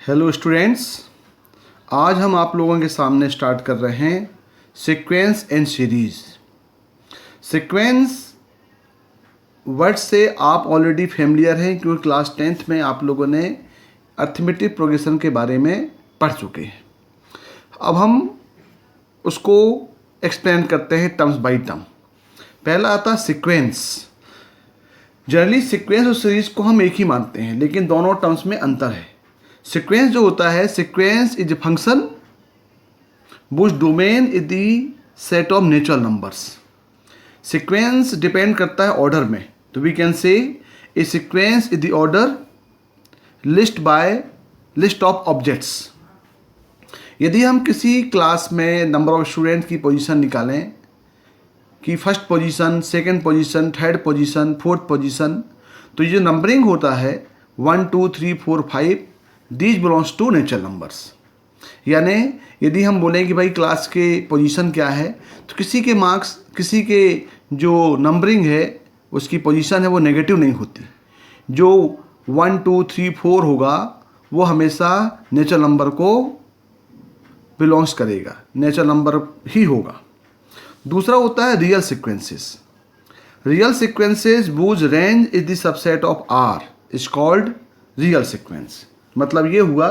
Hello students, आज हम आप लोगों के सामने स्टार्ट कर रहे हैं sequence and series. Sequence word से आप ऑलरेडी फेमिलियर हैं क्योंकि क्लास 10th में आप लोगों ने अर्थमेटिक प्रोग्रेशन के बारे में पढ़ चुके हैं। अब हम उसको एक्सप्लेन करते हैं टर्म्स बाय टर्म। पहला आता है सीक्वेंस। जनरली सीक्वेंस और सीरीज़ को हम एक ही मानते हैं, लेकिन दोनों टर्म्स में अंतर है। सीक्वेंस जो होता है, sequence is a function which domain is the set of natural numbers. Sequence depend करता है ऑर्डर में, तो we can say a sequence is the order list of objects. यदि हम किसी क्लास में नंबर ऑफ स्टूडेंट की पोजीशन निकालें कि first position, second position, third position, fourth position, तो ये जो नंबरिंग होता है 1 2 3 4 5 these belongs to natural numbers. यानी यदि हम बोलें कि भाई क्लास के पोजीशन क्या है, तो किसी के मार्क्स, किसी के जो नंबरिंग है उसकी पोजीशन है वो नेगेटिव नहीं होती। जो 1 2 3 4 होगा वो हमेशा नेचुरल नंबर को बिलोंग्स करेगा, नेचुरल नंबर ही होगा। दूसरा होता है real sequences. Real sequences whose range is the subset of r is called real sequence. मतलब ये हुआ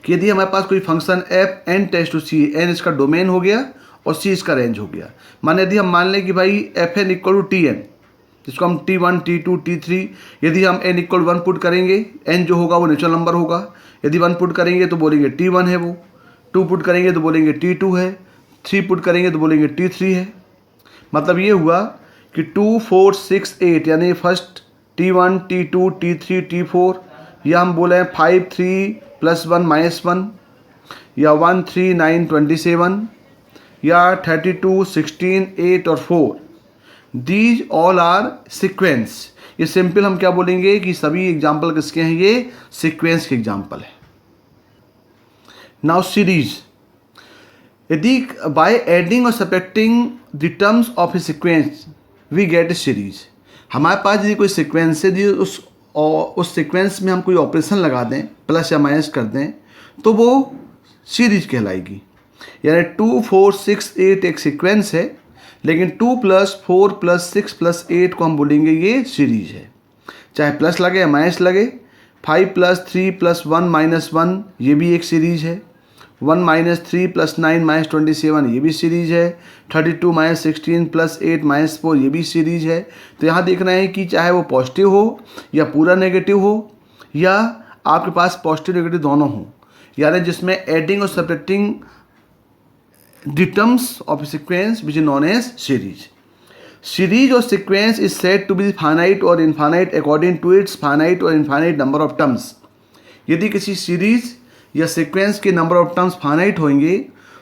कि यदि हमारे पास कोई function f n test to c, n इसका डोमेन हो गया और सी इसका रेंज हो गया। माने यदि हम मान लें कि भाई f n equal to t n, जिसको हम T1 T2 T3, यदि हम n इक्वल 1 पुट करेंगे, n जो होगा वो नेचुरल नंबर होगा। यदि 1 पुट करेंगे तो बोलेंगे T1 है, वो 2 पुट करेंगे तो बोलेंगे T2 है, 3 पुट करेंगे तो बोलेंगे T3 है। मतलब ये हुआ कि 2 4 6 8 यानी first T1 T2 T3 T4, या हम बोले 5 3 + 1 - 1, या 1 3 9 27, या 32 16 8 और 4, दीज ऑल आर सीक्वेंस। ये सिंपल हम क्या बोलेंगे कि सभी एग्जाम्पल किसके हैं, ये सीक्वेंस के एग्जाम्पल है। नाउ सीरीज, यदि बाय एडिंग और subtracting the terms of a sequence we get a series. हमारे पास यदि कोई सीक्वेंस है, यदि उस सीक्वेंस में हम कोई ऑपरेशन लगा दें, प्लस या माइनस कर दें, तो वो सीरीज कहलाएगी। यानी 2 4 6 8 एक सीक्वेंस है, लेकिन 2 + 4 + 6 + 8 को हम बोलेंगे ये सीरीज है। चाहे प्लस लगे या माइनस लगे। 5 + 3 + 1 - 1 ये भी एक सीरीज है। 1 - 3 + 9 - 27 ये भी सीरीज है। 32 - 16 + 8 - 4 ये भी सीरीज है। तो यहाँ देखना है कि चाहे वो पॉजिटिव हो या पूरा नेगेटिव हो, या आपके पास पॉजिटिव नेगेटिव दोनों हो, यानी जिसमें एडिंग और subtracting the terms of sequence which is known as series. Series और sequence is said to be finite और infinite according to its finite और इनफाइनाइट नंबर ऑफ टर्म्स। यदि किसी सीरीज या सीक्वेंस के नंबर ऑफ टर्म्स फाइनाइट होंगे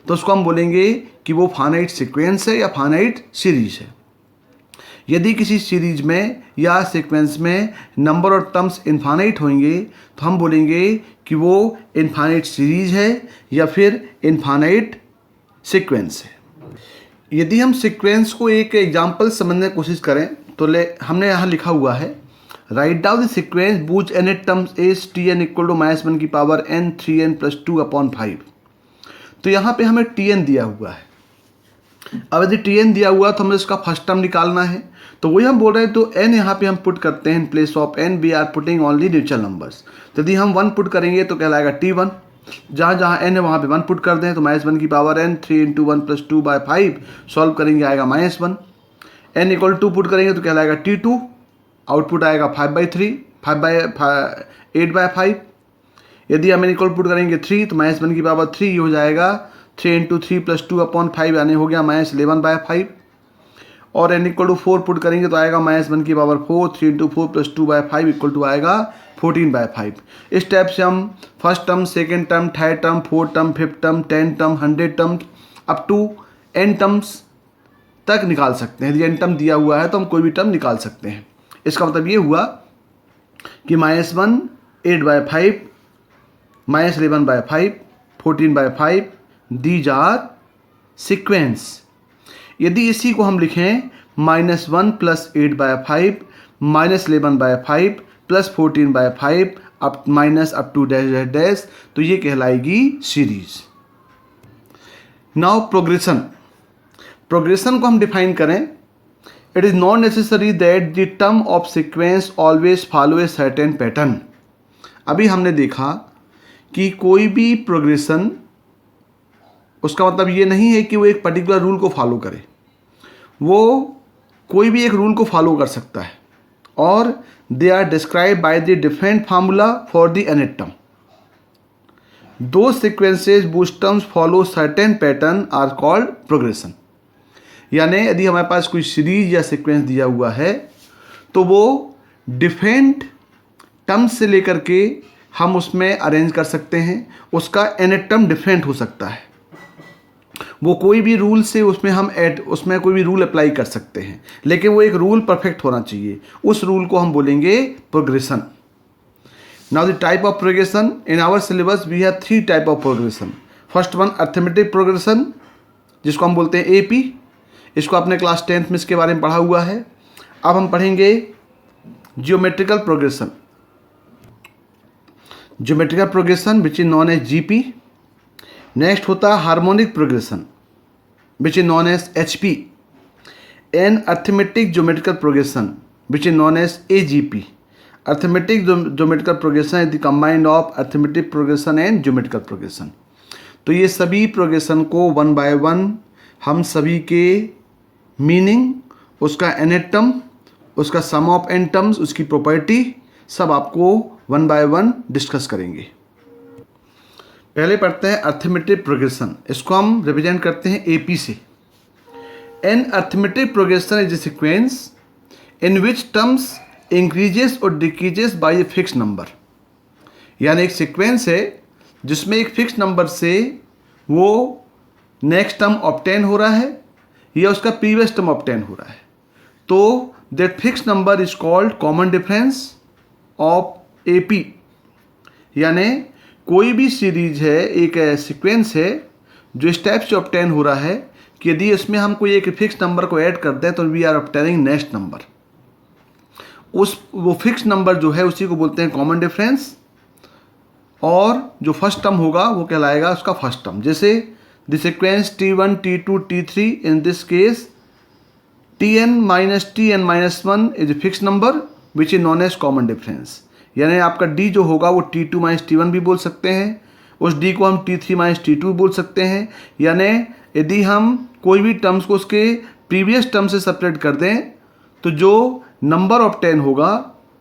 तो उसको हम बोलेंगे कि वो फाइनाइट सीक्वेंस है या फाइनाइट सीरीज है। यदि किसी सीरीज में या सीक्वेंस में नंबर ऑफ टर्म्स इनफाइनाइट होंगे तो हम बोलेंगे कि वो इनफाइनाइट सीरीज है या फिर इनफाइनाइट सीक्वेंस है। यदि हम सीक्वेंस को एक एग्जाम्पल समझने की कोशिश करें तो हमने यहाँ लिखा हुआ है, write down the sequence whose n terms is Tn equal to -1 की पावर n 3n + 2/5। तो यहाँ पे हमें Tn दिया हुआ है। अब यदि Tn दिया हुआ तो हमें इसका फर्स्ट टर्म निकालना है, तो वही हम बोल रहे हैं। तो n यहाँ पे हम पुट करते हैं in place of n, we are putting only natural numbers. तो यदि हम 1 पुट करेंगे तो कहलाएगा T1। जहाँ जहाँ n है वहाँ पे 1 पुट कर दें तो -1 की पावर n 3 × 1 + 2/5 सॉल्व करेंगे आएगा -1। n इक्वल 2 पुट करेंगे तो कहलाएगा T2, आउटपुट आएगा 5/3 8/5। यदि हम n इक्वल पुट करेंगे 3 तो -1 की पावर 3 ये हो जाएगा 3 × 3 + 2/5 यानी हो गया -11/5। और n इक्वल टू 4 पुट करेंगे तो आएगा -1 की पावर 4 3 × 4 + 2/5 इक्वल टू आएगा 14/5। इस टाइप से हम first term, second term, third term, fourth term, fifth term, 10 term, 100 term up to n terms तक निकाल सकते हैं। यदि n टर्म दिया हुआ है तो हम कोई भी टर्म निकाल सकते हैं। इसका मतलब ये हुआ कि -1 8/5, -11/5, 14/5 दीज आर सीक्वेंस। यदि इसी को हम लिखें -1 + 8/5 -11/5 + 14/5 up minus up to dash dash dash, तो ये कहलाएगी सीरीज। नाउ प्रोग्रेशन, प्रोग्रेशन को हम डिफाइन करें, it is not necessary that the term of sequence always follow a certain pattern. अभी हमने देखा कि कोई भी प्रोग्रेशन, उसका मतलब ये नहीं है कि वो एक पर्टिकुलर रूल को फॉलो करे, वो कोई भी एक रूल को फॉलो कर सकता है, और they are describe by the different formula for the nth term. दो sequences whose terms follow certain pattern are called progression। यानी यदि हमारे पास कोई सीरीज या सीक्वेंस दिया हुआ है तो वो डिफरेंट टर्म्स से लेकर के हम उसमें अरेंज कर सकते हैं, उसका nth टर्म डिफरेंट हो सकता है, वो कोई भी रूल से उसमें कोई भी रूल अप्लाई कर सकते हैं, लेकिन वो एक रूल परफेक्ट होना चाहिए, उस रूल को हम बोलेंगे progression. Now the type of progression in our syllabus we have 3 type of progression. First one arithmetic progression, जिसको हम बोलते हैं एपी, इसको आपने क्लास 10th में इसके बारे में पढ़ा हुआ है। अब हम पढ़ेंगे geometrical progression, geometrical progression which is known as GP. Next होता है harmonic progression which is known as HP, and arithmetic geometrical progression which is known as AGP. Arithmetic geometrical progression is the combined of arithmetic progression and geometrical progression. तो ये सभी progression को one by one हम सभी के meaning, उसका nth term, उसका sum of n terms, उसकी प्रॉपर्टी, सब आपको वन बाय वन डिस्कस करेंगे। पहले पढ़ते हैं अर्थमेटिक प्रोग्रेशन, इसको हम रिप्रेजेंट करते हैं एपी से। An arithmetic progression is a sequence in which terms increases और decreases by a fix number. यानी एक सीक्वेंस है जिसमें एक फिक्स नंबर से वो नेक्स्ट टर्म ऑब्टेन हो रहा है या उसका प्रीवियस टर्म ऑब्टेन हो रहा है, तो that fix number is called common difference of AP. यानी कोई भी सीरीज है, एक सीक्वेंस है जो इस टाइप से ऑब्टेन हो रहा है कि यदि इसमें हम कोई एक फिक्स नंबर को ऐड करते हैं तो we are obtaining next number. वो फिक्स नंबर जो है उसी को बोलते हैं कॉमन डिफरेंस, और जो फर्स्ट टर्म होगा वो कहलाएगा उसका फर्स्ट टर्म। जैसे the sequence T1 T2 T3, in this case Tn minus Tn minus 1 is a fix number which is known as common difference. यानी आपका D जो होगा वो T2 माइनस T1 भी बोल सकते हैं, उस D को हम T3 माइनस T2 बोल सकते हैं। यानी यदि हम कोई भी टर्म्स को उसके प्रीवियस टर्म से सेपरेट कर दें तो जो नंबर ऑब्टेन होगा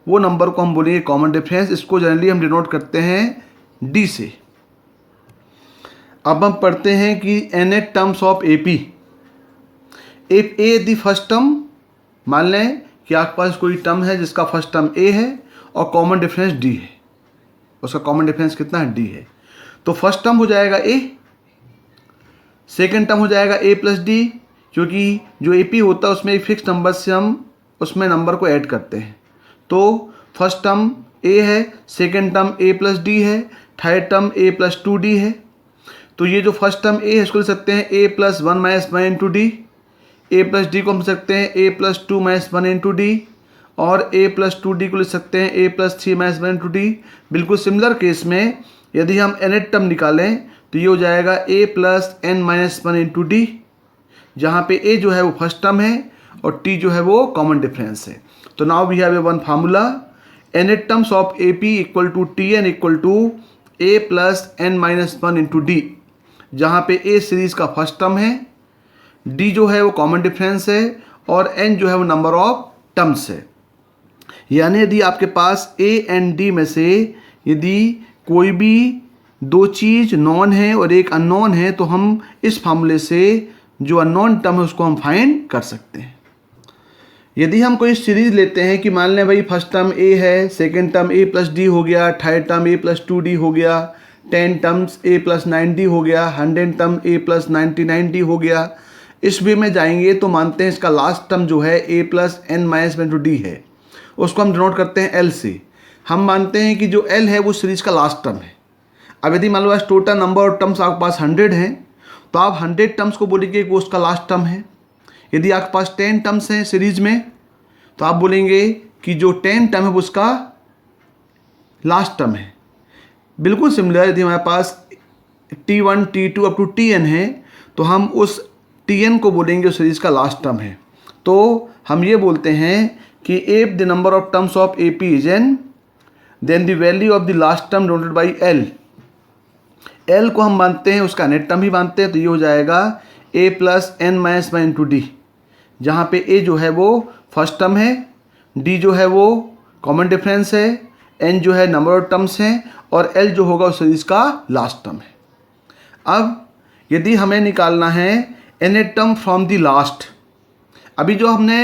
वो नंबर को हम बोलेंगे कॉमन डिफरेंस। इसको जनरली हम डिनोट करते हैं D से। अब हम पढ़ते हैं कि nth terms of AP. If A the first term, मान लें कि आपके पास कोई टर्म है जिसका फर्स्ट टर्म ए है और कॉमन डिफरेंस D है, उसका कॉमन डिफरेंस कितना है D है, तो फर्स्ट टर्म हो जाएगा A, सेकेंड टर्म हो जाएगा A प्लस D, क्योंकि जो एपी होता है उसमें एक फिक्स नंबर से हम उसमें नंबर को ऐड करते हैं। तो फर्स्ट टर्म A है, second term A plus D है, third term A plus 2D है। तो ये जो फर्स्ट टर्म A है इसको लिख सकते हैं A plus 1 minus 1 into D, A plus D को हम लिख सकते हैं A plus 2 minus 1 into D, और A प्लस 2D को लिख सकते हैं A plus 3 minus 1 into D। बिल्कुल सिमिलर केस में यदि हम nth टर्म निकालें तो ये हो जाएगा A plus n minus 1 into D, जहाँ पे A जो है वो फर्स्ट टर्म है और T जो है वो कॉमन डिफरेंस है। तो now we have a one formula, nth terms of AP equal to Tn equal to A plus n minus 1 into D, जहाँ पे A सीरीज का फर्स्ट टर्म है, D जो है वो कॉमन डिफरेंस है, और n जो है वो नंबर ऑफ टर्म्स है। यानी यदि आपके पास A एंड D में से यदि कोई भी दो चीज़ नॉन है और एक अननोन है तो हम इस फार्मूले से जो अननोन टर्म है उसको हम फाइंड कर सकते हैं। यदि हम कोई सीरीज लेते हैं कि मान लें भाई फर्स्ट टर्म A है, second term A plus D हो गया, third term A plus 2D हो गया, 10 टर्म्स A प्लस 9D हो गया, 100 टर्म A प्लस 99D हो गया, इस वे में जाएंगे तो मानते हैं इसका लास्ट टर्म जो है A plus n minus 1 D है, उसको हम डिनोट करते हैं L से। हम मानते हैं कि जो L है वो सीरीज का लास्ट टर्म है। अब यदि मान लो टोटल नंबर ऑफ टर्म्स आपके पास 100 हैं तो आप 100 टर्म्स को बोलेंगे कि वो उसका लास्ट टर्म है। यदि आपके पास 10 टर्म्स हैं सीरीज में तो आप बोलेंगे कि जो 10 टर्म है वो उसका लास्ट टर्म है। बिल्कुल सिमिलर, यदि हमारे पास T1 T2 up to Tn है तो हम उस Tn को बोलेंगे उस सीरीज का लास्ट टर्म है। तो हम ये बोलते हैं कि if the number of terms of AP is n, then the value of the last term divided by L। L को हम मानते हैं उसका नेट टर्म ही मानते हैं, तो ये हो जाएगा A plus n minus one into D, जहाँ पे A जो है वो फर्स्ट टर्म है, D जो है वो कॉमन डिफरेंस है, n जो है नंबर ऑफ टर्म्स हैं और L जो होगा उस सीरीज का लास्ट टर्म है। अब यदि हमें निकालना है nth term from the last, अभी जो हमने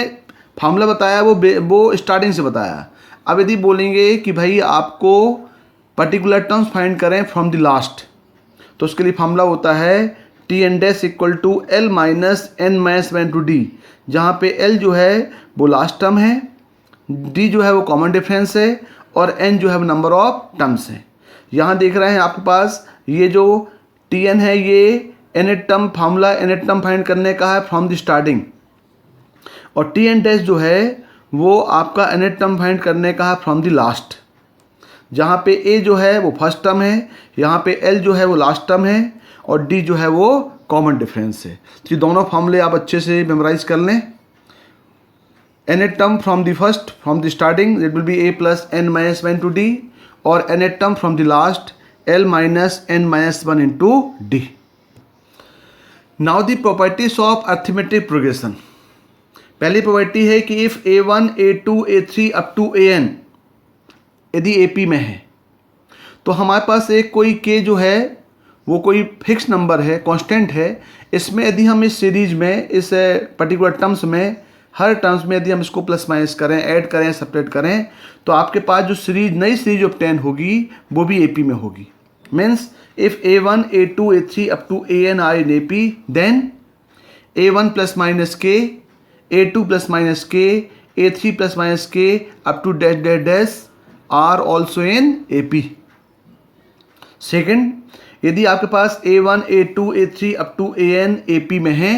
फार्मूला बताया वो स्टार्टिंग से बताया। अब यदि बोलेंगे कि भाई आपको पर्टिकुलर टर्म्स फाइंड करें फ्रॉम द लास्ट, तो उसके लिए फार्मूला होता है Tn dash equal to L minus n minus one to D, जहाँ पे L जो है वो लास्ट टर्म है, D जो है वो कॉमन डिफरेंस है और n जो है वो नंबर ऑफ टर्म्स है। यहाँ देख रहे हैं आपके पास ये जो Tn है ये nth term formula nth term find करने का है फ्रॉम द स्टार्टिंग, और Tn डैश जो है वो आपका nth टर्म फाइंड करने का है फ्रॉम द लास्ट, जहाँ पे A जो है वो फर्स्ट टर्म है, यहाँ पे L जो है वो लास्ट टर्म है और D जो है वो कॉमन डिफरेंस है। तो ये दोनों फार्मूले आप अच्छे से मेमोराइज कर लें। nth term from the starting it will be A plus n minus one to D, और nth term from the last L minus n minus one into D। Now the properties of arithmetic progression. पहली property है कि if A1 A2 A3 up to AN यदि AP में है, तो हमारे पास एक कोई K जो है वो कोई फिक्स नंबर है, कांस्टेंट है। इसमें यदि हम इस सीरीज में इस पर्टिकुलर टर्म्स में हर टर्म्स में यदि हम इसको प्लस माइनस करें, ऐड करें, सब्ट्रैक्ट करें, तो आपके पास जो सीरीज नई सीरीज ऑब्टेन होगी वो भी AP में होगी। Means if A1 A2 A3 up to AN are in AP, then A1 plus minus K, A2 plus minus K, A3 plus minus K up to dash dash dash are also in AP। Second, यदि आपके पास A1 A2 A3 up to AN AP में है,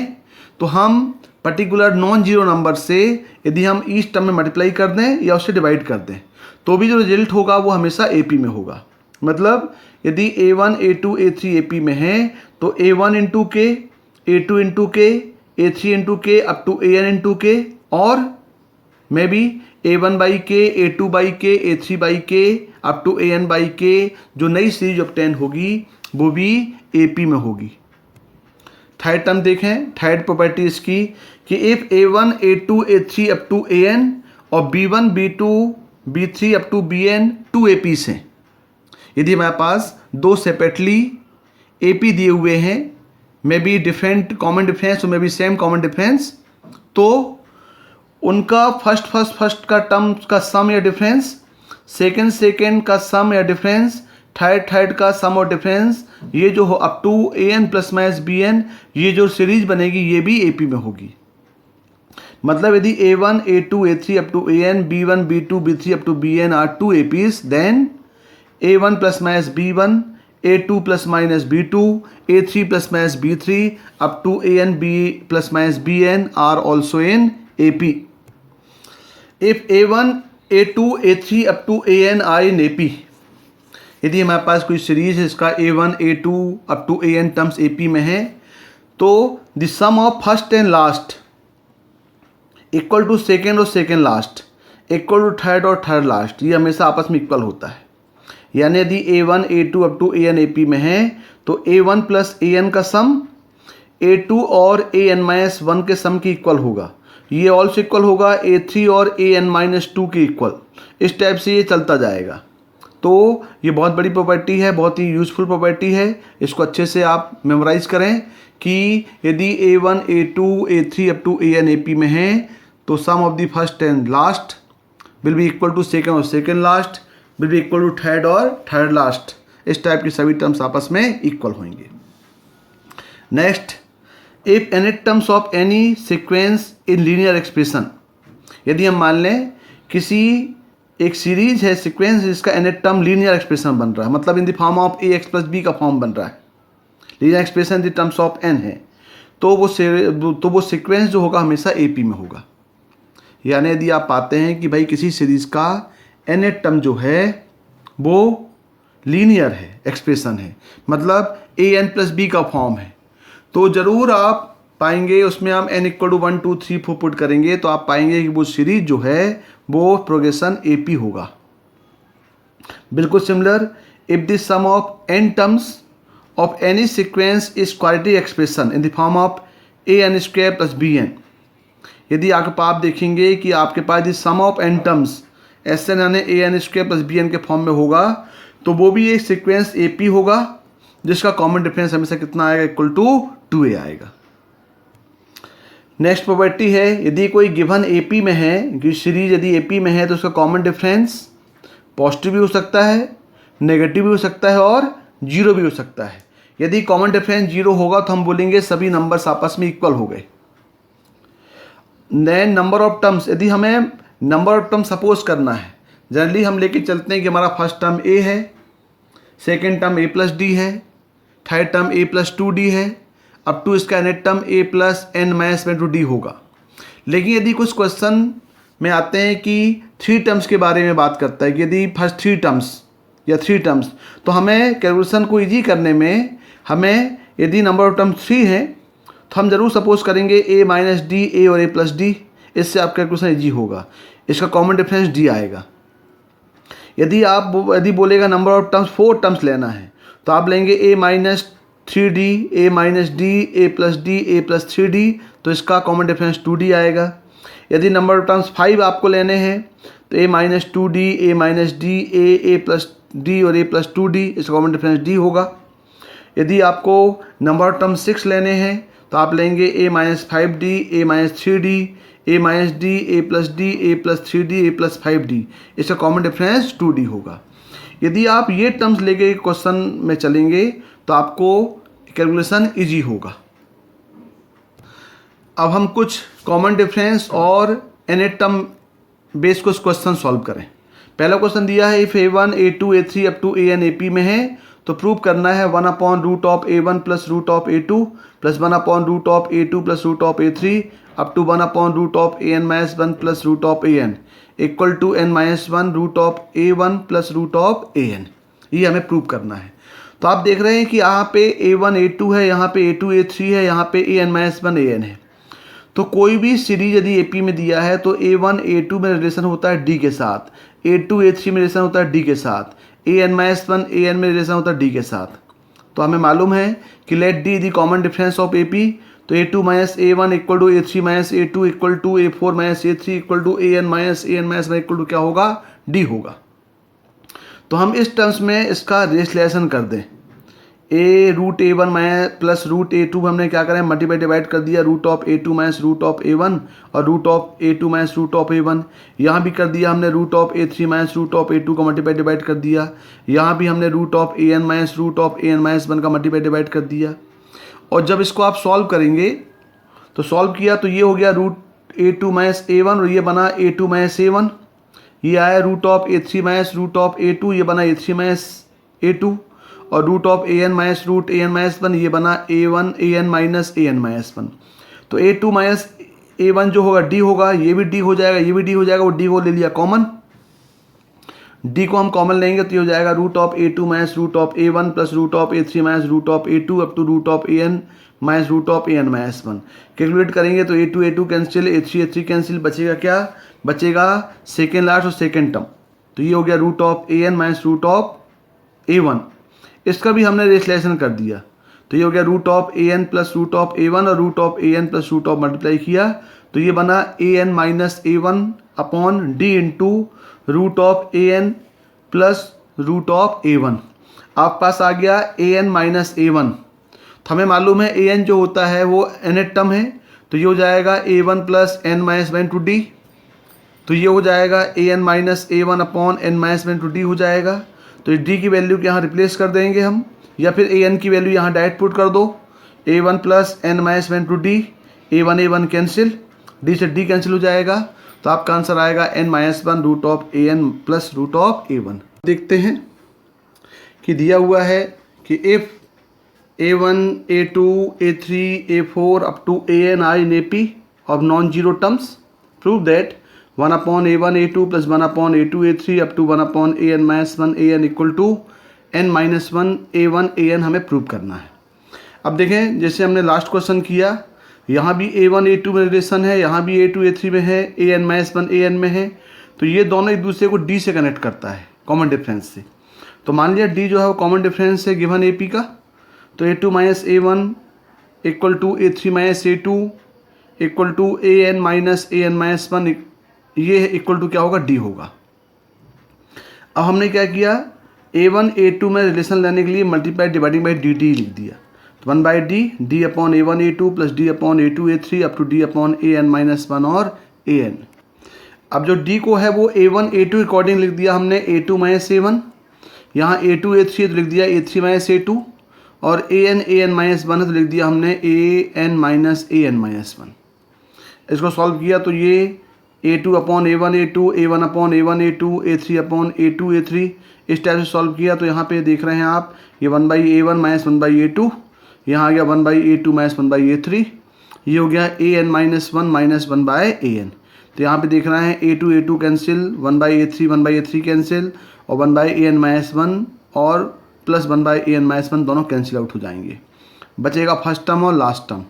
तो हम particular non zero number से यदि हम ईच टर्म में मल्टीप्लाई कर दें या उससे डिवाइड कर दें, तो भी जो रिजल्ट होगा वो हमेशा AP में होगा। मतलब यदि A1 A2 A3 AP में है तो A1 into K, A2 into K, A3 into K up to AN into K, और may be A1 by K, A2 by K, A3 by K up to AN by K, जो नई series obtain होगी वो भी AP में होगी। Third term देखें, third property इसकी कि if A1 A2 A3 up to AN और B1 B2 B3 up to BN two AP से, यदि हमारे पास दो सेपरेटली AP दिए हुए हैं, may be different common difference और may be same common difference, तो उनका फर्स्ट का टर्म का सम या डिफरेंस, सेकेंड का सम या डिफरेंस, थर्ड का सम और डिफरेंस, ये जो हो up to AN plus minus BN, ये जो सीरीज बनेगी ये भी AP में होगी। मतलब यदि A1 A2 A3 up to AN, B1 B2 B3 up to BN are two APs, then A1 plus minus B1, A2 plus minus B2, A3 plus minus B3 up to AN B plus minus BN are also in AP। If A1 A2 A3 up to AN are in AP, यदि हमारे पास कोई series है इसका A1 A2 up to AN terms AP में है, तो the sum of first and last equal to second और second last equal to third और थर्ड लास्ट, ये हमेशा आपस में इक्वल होता है। यानी यदि A1 A2 up to AN AP में है तो A1 प्लस AN का सम A2 और AN माइनस वन के सम की इक्वल होगा, ये ऑल्सो इक्वल होगा A3 और AN माइनस टू के इक्वल। इस टाइप से ये चलता जाएगा। तो ये बहुत बड़ी प्रॉपर्टी है, बहुत ही यूजफुल प्रॉपर्टी है, इसको अच्छे से आप मेमोराइज करें कि यदि A1 A2 A3 up to AN AP में है तो sum of the first and last will be equal to second और second last will be equal to third और थर्ड लास्ट। इस टाइप की सभी टर्म्स आपस में इक्वल होंगे। Next, if any terms of any sequence in linear expression, यदि हम मान लें किसी एक सीरीज है सीक्वेंस जिसका nth टर्म लीनियर एक्सप्रेशन बन रहा है, मतलब इन the form of AX plus B का फॉर्म बन रहा है, linear expression in terms of n है, तो वो सीक्वेंस जो होगा हमेशा AP में होगा। यानी यदि आप पाते हैं कि भाई किसी सीरीज का nth टर्म जो है वो लीनियर है, एक्सप्रेशन है, मतलब an प्लस बी का फॉर्म है। तो ज़रूर आप पाएंगे उसमें हम n इक्वल टू 1 2 3 4 पुट करेंगे तो आप पाएंगे कि वो सीरीज जो है वो प्रोग्रेशन AP होगा। बिल्कुल similar, if the sum of n terms of any sequence is quadratic expression in the form of an square plus bn, यदि आप देखेंगे कि आपके पास the sum of n terms Sn यानी an स्क्वायर प्लस bn के form में होगा तो वो भी एक सीक्वेंस AP होगा जिसका कॉमन डिफरेंस हमेशा कितना आएगा, इक्वल टू 2a आएगा। नेक्स्ट प्रॉपर्टी है, यदि कोई गिवन AP में है, कि सीरीज यदि AP में है तो उसका कॉमन डिफरेंस पॉजिटिव भी हो सकता है, नेगेटिव भी हो सकता है और जीरो भी हो सकता है। यदि कॉमन डिफरेंस जीरो होगा तो हम बोलेंगे सभी नंबर्स आपस में इक्वल हो गए। देन नंबर ऑफ टर्म्स, यदि हमें नंबर ऑफ टर्म सपोज करना है, जनरली हम लेके चलते हैं कि हमारा फर्स्ट टर्म a है, second term a plus D है, third term a plus 2d है, अप टू इसका nth term a plus n minus 2d होगा। लेकिन यदि कुछ क्वेश्चन में आते हैं कि 3 टर्म्स के बारे में बात करता है कि यदि फर्स्ट 3 टर्म्स या 3 टर्म्स, तो हमें कैलकुलेशन को ईजी करने में हमें यदि नंबर ऑफ टर्म 3 है तो हम जरूर सपोज करेंगे a माइनस डी, a और a प्लस डी, इससे आपका कैलकुलेशन ईजी होगा। इसका कॉमन डिफरेंस d आएगा। यदि बोलेगा नंबर ऑफ टर्म्स 4 टर्म्स लेना है तो आप लेंगे a minus 3d, a minus D, a plus D, a plus 3d, तो इसका कॉमन डिफरेंस 2d आएगा। यदि नंबर ऑफ टर्म्स 5 आपको लेने हैं तो a minus 2d, a minus D, a plus D और a प्लस 2d, इसका कॉमन डिफरेंस d होगा। यदि आपको नंबर ऑफ टर्म्स 6 लेने हैं तो आप लेंगे a minus 5d, a minus 3d, a minus D, a plus D, a plus 3d, a plus 5d, इसका कॉमन डिफरेंस 2d होगा। यदि आप ये टर्म्स लेके क्वेश्चन में चलेंगे तो आपको कैलकुलेशन इजी होगा। अब हम कुछ कॉमन डिफरेंस और nth टर्म बेस कुछ क्वेश्चन सॉल्व करें। पहला क्वेश्चन दिया है, if a1 a2 a3 up to an AP में है तो प्रूव करना है 1 upon root of a1 plus root of a2 plus 1 upon root of a2 plus root of a3 up to 1 upon root of an minus 1 plus root of an equal to n minus 1 root of a1 plus root of an। ये हमें prove करना है। तो आप देख रहे हैं कि यहाँ पे a1 a2 है, यहाँ पे a2 a3 है, यहाँ पे an माइनस 1 an है। तो कोई भी सीरीज यदि AP में दिया है तो a1 a2 में रिलेशन होता है d के साथ, a2 a3 में रिलेशन होता है d के साथ, an माइनस 1 an में रिलेशन होता है d के साथ। तो हमें मालूम है कि let d the common difference of AP, तो a2 minus a1 equal to a3 minus a2 equal to a4 minus a3 equal to an minus 1 equal to क्या होगा, d होगा। तो हम इस टर्म्स में इसका रिलेशन कर दें, a root a1 minus plus root a2 हमने क्या करें, मल्टीप्लाई डिवाइड कर दिया root of a2 minus root of a1 और root of a2 minus root of a1। यहाँ भी कर दिया हमने root of a3 minus root of a2 का मल्टीप्लाई डिवाइड कर दिया। यहाँ भी हमने root of an minus root of an minus 1 का मल्टीप्लाई डिवाइड कर दिया। और जब इसको आप सॉल्व करेंगे तो सॉल्व किया तो ये हो गया रूट a2 माइनस a1 और ये बना a2 माइनस a1। ये आया root of a3 minus root of a2, ये बना a3 माइनस a2 और root of an minus root an minus 1, ये बना a1 an minus an minus 1। तो a2 माइनस a1 जो होगा d होगा, ये भी d हो जाएगा, ये भी d हो जाएगा, वो d को ले लिया कॉमन, d को हम कॉमन लेंगे तो ये हो जाएगा root of a2 minus root of a1 plus root of a3 minus root of a2 up to root of an minus root of an minus 1। Calculate करेंगे तो a2 कैंसिल, a3 कैंसिल, बचेगा क्या, बचेगा सेकेंड लास्ट और second term. तो ये हो गया root of an minus root of a1। इसका भी हमने रिलेशन कर दिया तो ये हो गया root of an plus root of a1 और root of an plus root of multiply किया तो ये बना an minus a1 upon d into root of an plus root of a1। आप पास आ गया an माइनस a1। तो हमें मालूम है an जो होता है वो nth टर्म है, तो ये हो जाएगा a1 plus n minus 1 to d। तो ये हो जाएगा an minus a1 upon n minus 1 to d हो जाएगा। तो d की वैल्यू को यहाँ रिप्लेस कर देंगे हम, या फिर an की वैल्यू यहाँ डायरेक्ट पुट कर दो, a1 plus n minus 1 to d, a1 cancel, d से d कैंसिल हो जाएगा। तो आपका आंसर आएगा n minus 1 root of an plus root of a1। देखते हैं कि दिया हुआ है कि if a1 a2 a3 a4 up to an are in AP of non-zero terms, prove that 1 upon A1 A2 plus 1 upon A2 A3 up to 1 upon AN minus 1 AN equal to N minus 1 A1 AN हमें prove करना है। अब देखें, जैसे हमने last question किया, यहाँ भी A1 A2 में रिलेशन है, यहाँ भी A2 A3 में है, AN माइनस 1 AN में है, तो ये दोनों एक दूसरे को D से कनेक्ट करता है कॉमन डिफरेंस से। तो मान लिया D जो है वो कॉमन डिफरेंस है गिवन AP का, तो A2 minus A1 equal to A3 minus A2 equal to AN minus AN minus 1, ये इक्वल टू क्या होगा, D होगा। अब हमने क्या किया, A1 A2 में रिलेशन लेने के लिए मल्टीप्लाई डिवाइडिंग बाई dt लिख दिया, तो 1 by d upon A1 A2 plus d upon A2 A3 up to d upon AN minus 1 और AN। अब जो d को है वो A1 A2 अकॉर्डिंग लिख दिया हमने A2 माइनस A1, यहाँ A2 A3 है तो लिख दिया A3 माइनस A2, और AN माइनस 1 है तो लिख दिया हमने AN माइनस AN माइनस 1। इसको सॉल्व किया तो ये A2 upon A1 A2, A1 upon A1 A2, A3 upon A2 A3, इस टाइप से सॉल्व किया। तो यहाँ पे देख रहे हैं आप, ये 1 by A1 minus 1 by A2, यहाँ आ गया 1 by A2 minus 1 by A3, ये हो गया AN minus 1 minus 1 by AN। तो यहाँ पे देख रहे हैं A2 A2 cancel, 1 by A3 cancel, और 1 बाई AN माइनस 1 और प्लस 1 बाई AN माइनस 1 दोनों कैंसिल आउट हो जाएंगे, बचेगा फर्स्ट टर्म और लास्ट टर्म।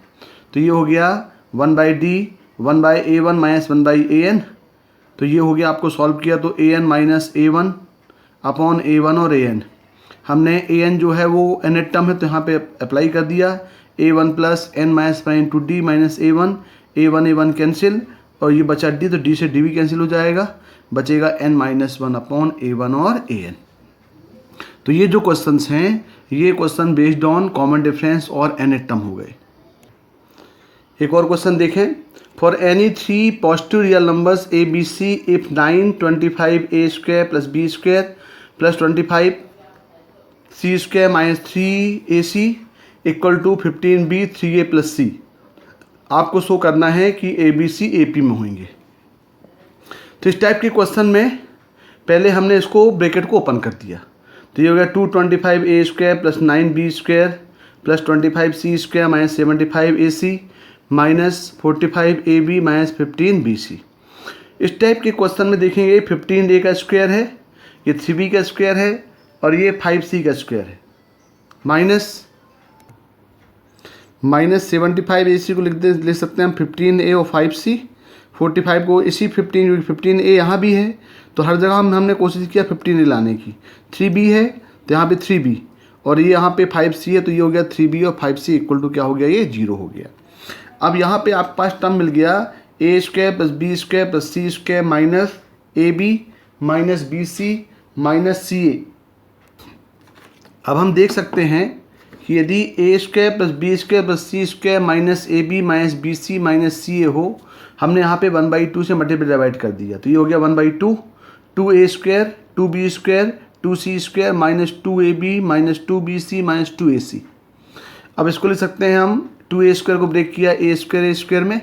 तो ये हो गया 1 by D 1 by A1 minus 1 by AN, तो ये हो गया। आपको सॉल्व किया तो AN minus A1 upon A1 और AN, हमने AN जो है वो nth टर्म है तो यहाँ पे अप्लाई कर दिया, A1 plus N minus 1 into D minus A1, A1 cancel, और ये बचा D, तो D से D भी कैंसिल हो जाएगा, बचेगा N माइनस 1 अपॉन A1 और AN। तो ये जो क्वेश्चंस हैं, ये question based on common difference और nth टर्म हो गए। एक और क्वेश्चन देखें, for any 3 positive real numbers A B C if 9 25 a square plus b square plus 25 c square minus 3 ac equal to 15b 3a plus c, आपको show करना है कि ए बी सी ए पी में होंगे। तो इस type के question में पहले हमने इसको ब्रैकेट को ओपन कर दिया, तो ये हो गया 225 a square plus 9b square plus 25 c square minus 75 ac minus 45 AB minus 15 BC। इस टाइप के क्वेश्चन में देखेंगे 15A का स्क्वायर है, ये 3B का स्क्वायर है, और ये 5C का स्क्वायर है, माइनस 75 AC को लिख सकते हैं हम 15A और 5C, 45 को इसी 15A यहाँ भी है तो हर जगह हमने कोशिश किया 15A लाने की। 3B है तो यहाँ पे 3B, और ये यहाँ पे 5C है तो ये हो गया 3B और 5C इक्वल टू क्या हो गया, ये 0 हो गया। अब यहाँ पे आपके पास टर्म मिल गया A square plus B square plus C square minus A B minus B C minus C A. अब हम देख सकते हैं कि यदि A square plus B square plus C square minus A B minus B C minus C A हो, हमने यहाँ पे 1/2 से मल्टीप्लाई डिवाइड कर दिया, तो ये हो गया 1/2, 2a square 2b square 2c square minus 2ab minus 2bc minus 2ac। अब इसको लिख सकते हैं हम 2a स्क्वायर को ब्रेक किया ए स्क्वायर में,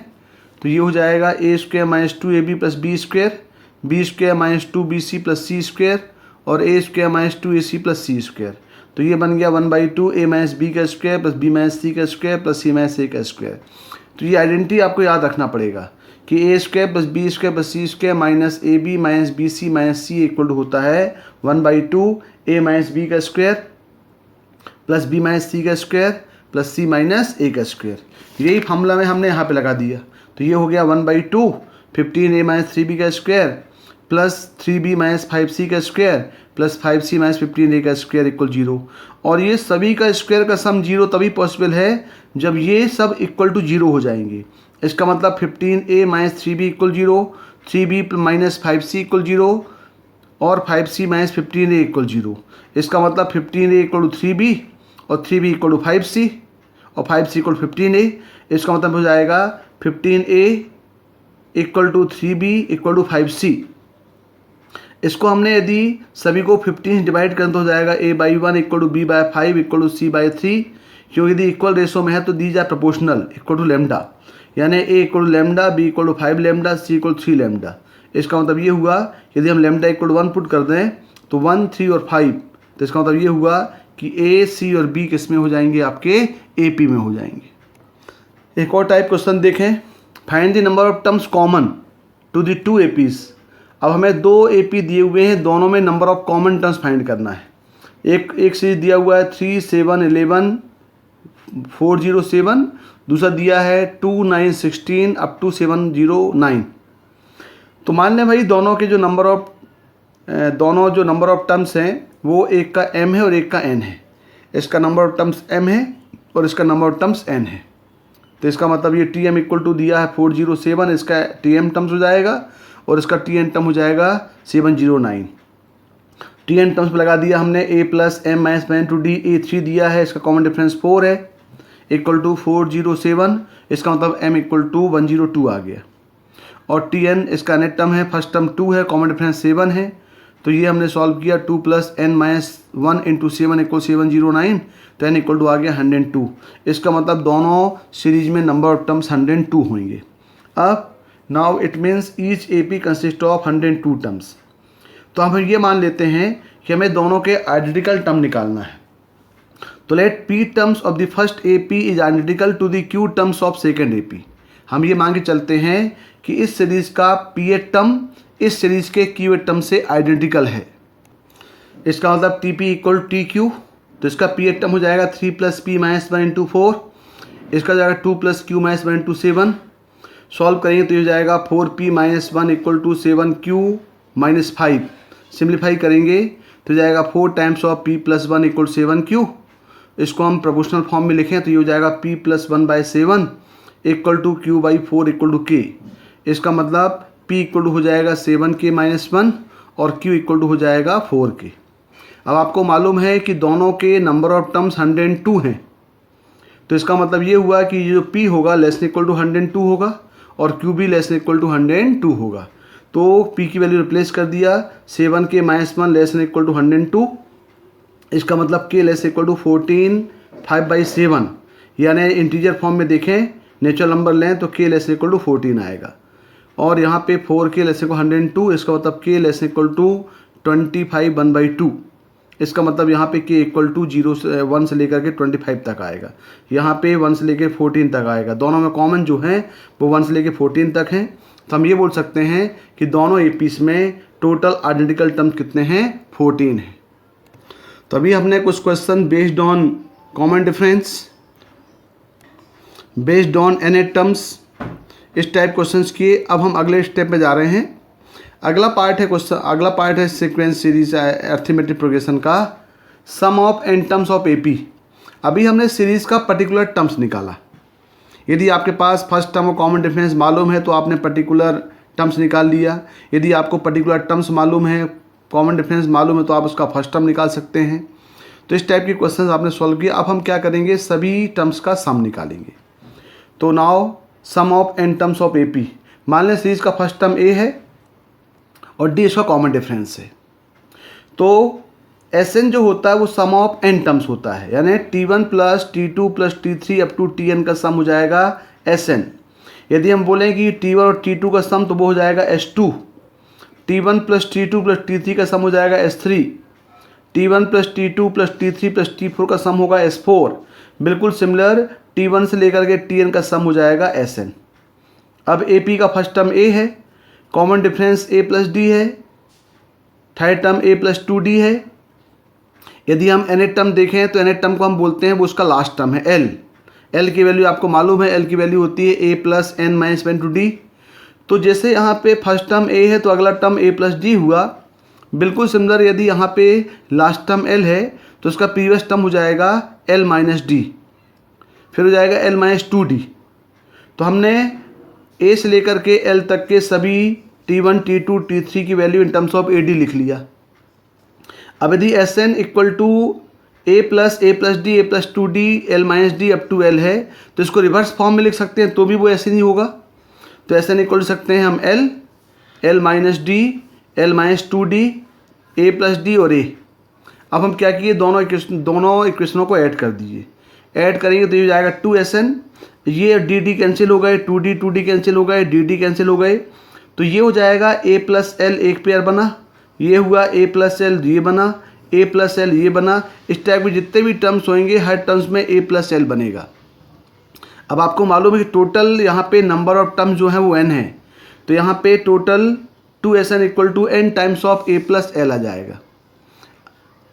तो ये हो जाएगा A square minus 2ab plus B square minus 2bc plus C square और A square minus 2ac plus C square. तो ये बन गया 1/2 a माइनस बी का square plus B minus C का square plus C minus A का square. तो ये आइडेंटिटी आपको याद रखना पड़ेगा कि A square plus B square plus C square minus A B minus B C minus C equal to होता है 1/2 a माइनस बी का square plus B minus C का square plus C minus A का square. यही formula में हमने यहाँ पे लगा दिया, तो ये हो गया 1/2 15a माइनस 3b का square plus 3b minus 5c का square plus 5c minus 15a का स्क्वायर इक्वल 0। और ये सभी का स्क्वायर का सम 0 तभी पॉसिबल है जब ये सब इक्वल टू 0 हो जाएंगे। इसका मतलब 15a minus 3b equal 0, 3b minus 5c equal 0 और 5c माइनस 15a इक्वल 0। इसका मतलब 15a इक्वल टू 3b और 3b इक्वल टू 5c और 5c इक्वल टू 15a। इसका मतलब हो जाएगा 15a equal to 3b equal to 5c। इसको हमने यदि सभी को 15 डिवाइड करें तो हो जाएगा a/1 equal to b/5 equal to c/3, क्योंकि यदि इक्वल रेशो में है तो these are proportional equal to lambda, यानी a equal to lambda, b equal to 5 lambda, c equal to 3 lambda. इसका मतलब ये हुआ यदि हम लैम्डा इक्वल टू 1 पुट कर दें तो 1, 3 और 5, तो इसका मतलब ये हुआ कि a, c और b किस में हो जाएंगे, आपके AP में हो जाएंगे। एक और टाइप क्वेश्चन देखें, find the number of terms common to the 2 APs। अब हमें 2 AP दिए हुए हैं, दोनों में number of common terms find करना है। एक सीरीज दिया हुआ है 3 7 11 407, दूसरा दिया है 2 9 16 अप टू 709। तो मान लें भाई दोनों जो नंबर ऑफ टर्म्स हैं वो एक का m है और एक का n है। इसका नंबर ऑफ टर्म्स m है और इसका नंबर ऑफ टर्म्स n है। तो इसका मतलब ये tm इक्वल टू दिया है 407, इसका tm टर्म्स हो जाएगा और इसका tn टर्म हो जाएगा 709। tn टर्म्स पर लगा दिया हमने a plus m minus n to d, a3 दिया है, इसका कॉमन डिफरेंस 4 है, इक्वल टू 407, इसका मतलब m इक्वल टू 102 आ गया। और tn इसका नेट टर्म है, फर्स्ट टर्म 2 है, कॉमन डिफरेंस 7 है, तो ये हमने सॉल्व किया 2 plus n minus 1 into 7 equal 709, तो n इक्वल टू आ गया 102। इसका मतलब दोनों सीरीज में नंबर ऑफ टर्म्स 102 होंगे। अब now it means each AP consist of 102 terms. तो हम ये मान लेते हैं कि हमें दोनों के आइडेंटिकल टर्म निकालना है। तो let P terms of the first AP is identical to the Q terms of second AP। हम ये मान के चलते हैं कि इस सीरीज का P टर्म इस सीरीज के Q टर्म से आइडेंटिकल है। इसका मतलब TP इक्वल TQ, तो इसका P टर्म हो जाएगा 3 प्लस P माइनस 1 इंटू 4, इसका जाएगा 2 plus Q minus 1 into 7। Solve करेंगे तो ये जाएगा 4P minus 1 equal to 7Q minus 5। Simplify करेंगे तो जाएगा 4 times of P plus 1 equal 7Q। इसको हम प्रोपोर्शनल फॉर्म में लिखें तो ये हो जाएगा P plus 1/7 equal to Q/4 equal to K। इसका मतलब P इक्वल टू हो जाएगा 7K माइनस 1 और Q इक्वल टू हो जाएगा 4K। अब आपको मालूम है कि दोनों के नंबर ऑफ टर्म्स 102 हैं, तो इसका मतलब ये हुआ कि ये जो P होगा लेस इक्वल टू 102 होगा और Q भी लेस इक्वल टू 102 होगा। तो P की वैल्यू रिप्लेस कर दिया 7K minus 1 less equal to 102। इसका मतलब K लेस इक्वल टू 14 5/7, यानी इंटीजर फॉर्म में देखें नेचुरल नंबर लें तो K लेस इक्वल टू 14 आएगा। और यहाँ पे 4K लेस इक्वल 102, इसका मतलब K लेस इक्वल टू 25 1/2। इसका मतलब यहाँ पे K इक्वल टू 1 से लेकर के 25 तक आएगा, यहाँ पे 1 से लेकर 14 तक आएगा। दोनों में कॉमन जो हैं वो 1 से लेकर 14 तक हैं। तो हम ये बोल सकते हैं कि दोनों APs में टोटल आइडेंटिकल टर्म्स कितने हैं, 14 हैं। तो अभी हमने कुछ question based on common difference, based on n terms, इस टाइप क्वेश्चंस किए। अब हम अगले स्टेप में जा रहे हैं। अगला पार्ट है सीक्वेंस सीरीज अर्थमेटिक प्रोग्रेशन का, sum of n terms of AP। अभी हमने सीरीज का पर्टिकुलर टर्म्स निकाला। यदि आपके पास फर्स्ट टर्म और कॉमन डिफरेंस मालूम है तो आपने पर्टिकुलर टर्म्स निकाल लिया। यदि आपको पर्टिकुलर टर्म्स मालूम है, कॉमन डिफरेंस मालूम है, तो आप उसका फर्स्ट टर्म निकाल सकते हैं। तो इस टाइप के क्वेश्चंस आपने सॉल्व किया। अब हम क्या करेंगे, सभी टर्म्स का सम निकालेंगे। तो now sum of n terms of AP। मान लें सीरीज का फर्स्ट टर्म A है और D इसका कॉमन डिफरेंस है। तो Sn जो होता है वो सम ऑफ n टर्म्स होता है, यानी T1 plus T2 plus T3 up to Tn का सम हो जाएगा Sn। यदि हम बोलें कि T1 और T2 का सम तो वो हो जाएगा S2। T1 plus T2 plus T3 का सम हो जाएगा S3। T1 plus T2 plus T3 plus T4 का सम होगा S4। बिल्कुल सिमिलर T1 से लेकर के Tn का सम हो जाएगा Sn। अब AP का फर्स्ट टर्म A है, common difference A plus D है, third term A plus 2D है। यदि हम n टर्म देखें तो n टर्म को हम बोलते हैं वो उसका लास्ट टर्म है L। L की वैल्यू आपको मालूम है, L की वैल्यू होती है A plus n minus 1 to D। तो जैसे यहाँ पे फर्स्ट टर्म A है तो अगला टर्म A प्लस D हुआ। बिल्कुल सिमिलर यदि यहाँ पे लास्ट टर्म L है तो उसका प्रीवियस टर्म हो जाएगा L माइनस D, फिर हो जाएगा L माइनस 2D। तो हमने A से लेकर के L तक के सभी T1 T2 T3 की value in terms of AD लिख लिया। अब यदि Sn equal to A plus D A plus 2D L minus D up to L है तो इसको रिवर्स फॉर्म में लिख सकते हैं, तो भी वो ऐसे नहीं होगा। तो Sn इक्वल सकते हैं हम L minus D L minus 2D A plus D और A। अब हम क्या किए, दोनों इक्वेशनों को ऐड कर दीजिए। ऐड करेंगे तो ये हो जाएगा 2Sn, ये dd कैंसिल हो गए, 2d कैंसिल हो गए, dd कैंसिल हो गए। तो ये हो जाएगा A प्लस L एक पेयर बना, ये हुआ A प्लस L ये बना, A प्लस L ये बना। इस टाइप के जितने भी टर्म्स होंगे हर टर्म्स में A प्लस L बनेगा। अब आपको मालूम है कि टोटल यहाँ पे नंबर ऑफ टर्म्स जो है वो n है। तो यहाँ पे total 2Sn equal to n times of a plus L आ जाएगा,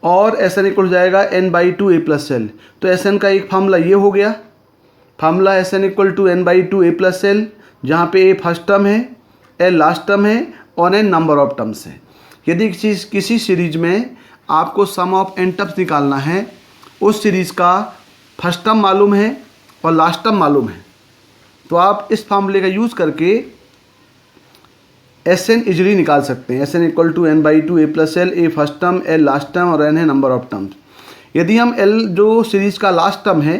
और Sn इक्वल हो जाएगा n/2 a प्लस एल। तो Sn का एक फार्मूला ये हो गया, formula Sn equal to n/2 a plus L, जहाँ पे a फर्स्ट टर्म है, l लास्ट टर्म है और n नंबर ऑफ टर्म्स है। यदि किसी सीरीज में आपको सम ऑफ n टर्म्स निकालना है, उस सीरीज़ का फर्स्ट टर्म मालूम है और लास्ट टर्म मालूम है, तो आप इस फार्मूले का यूज़ करके Sn इजीली निकाल सकते हैं। Sn equal to n/2 a plus L, a first term, l last term और n है नंबर ऑफ टर्म्स। यदि हम l जो सीरीज़ का लास्ट टर्म है